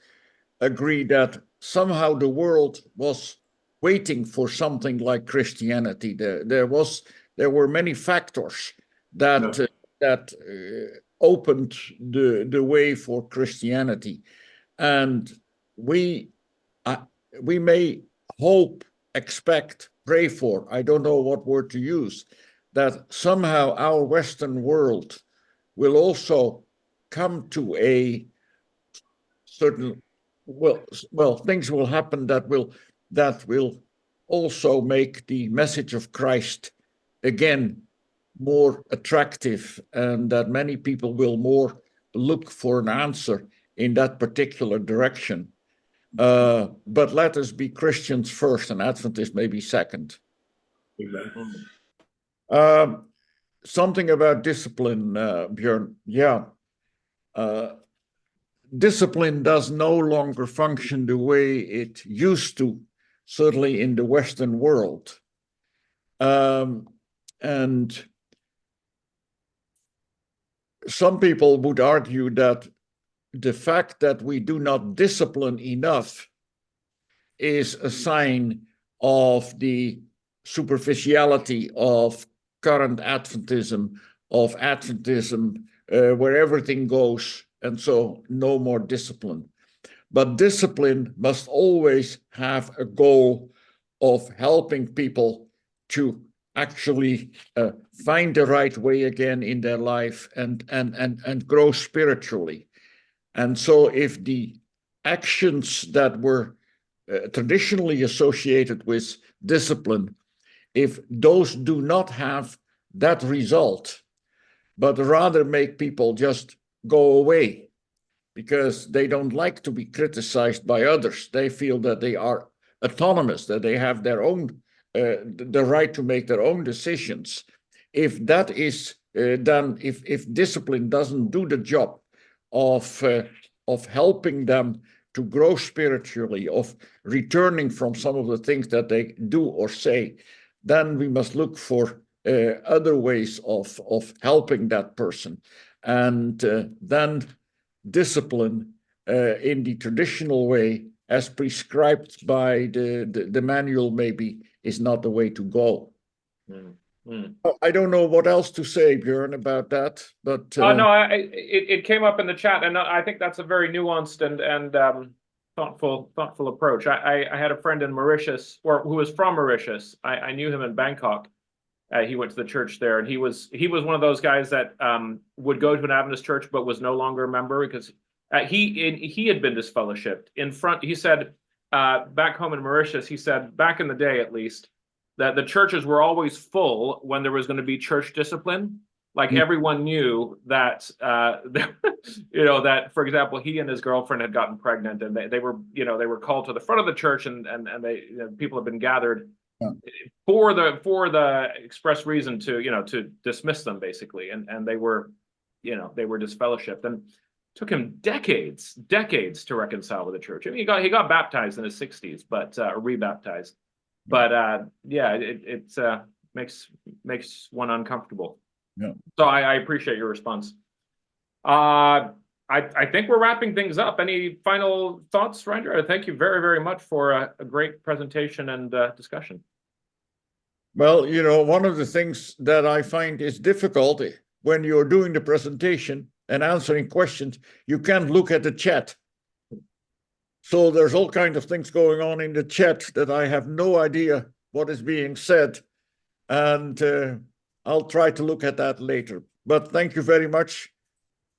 agree that somehow the world was waiting for something like Christianity. There were many factors that opened the way for Christianity, and we may hope, expect, pray for, I don't know what word to use, that somehow our Western world will also come to a certain, well, things will happen that will also make the message of Christ again more attractive, and that many people will more look for an answer in that particular direction. But let us be Christians first and Adventists maybe second. Something about discipline, Björn. Yeah. Discipline does no longer function the way it used to, certainly in the Western world. And some people would argue that the fact that we do not discipline enough is a sign of the superficiality of current Adventism, where everything goes, and so no more discipline. But discipline must always have a goal of helping people to actually find the right way again in their life and grow spiritually. And so if the actions that were traditionally associated with discipline, if those do not have that result, but rather make people just go away because they don't like to be criticized by others, they feel that they are autonomous, that they have their own, the right to make their own decisions. If that is done, if discipline doesn't do the job of helping them to grow spiritually, of returning from some of the things that they do or say, then we must look for other ways of helping that person. And then discipline in the traditional way, as prescribed by the manual, maybe is not the way to go. I don't know what else to say, Björn, about that, but no, it came up in the chat, and I think that's a very nuanced and thoughtful approach. I had a friend in Mauritius, or who was from Mauritius. I knew him in Bangkok. He went to the church there, and he was one of those guys that would go to an Adventist church but was no longer a member because he had been disfellowshipped. He said back home in Mauritius, he said back in the day at least, that the churches were always full when there was going to be church discipline. Like everyone knew that, that, for example, he and his girlfriend had gotten pregnant, and they were called to the front of the church, and they people had been gathered for the express reason to dismiss them basically, and they were disfellowshipped, and it took him decades to reconcile with the church. I mean, he got baptized in his 60s, but rebaptized. But it makes one uncomfortable. Yeah. So I appreciate your response. I think we're wrapping things up. Any final thoughts, Reinder? Thank you very, very much for a great presentation and discussion. Well, one of the things that I find is difficult when you're doing the presentation and answering questions, you can't look at the chat. So there's all kinds of things going on in the chat that I have no idea what is being said. And I'll try to look at that later. But thank you very much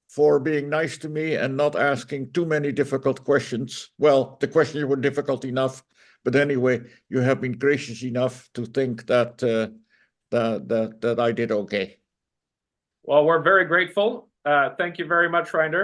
for being nice to me and not asking too many difficult questions. Well, the questions were difficult enough, but anyway, you have been gracious enough to think that I did okay. Well, we're very grateful. Thank you very much, Reinder.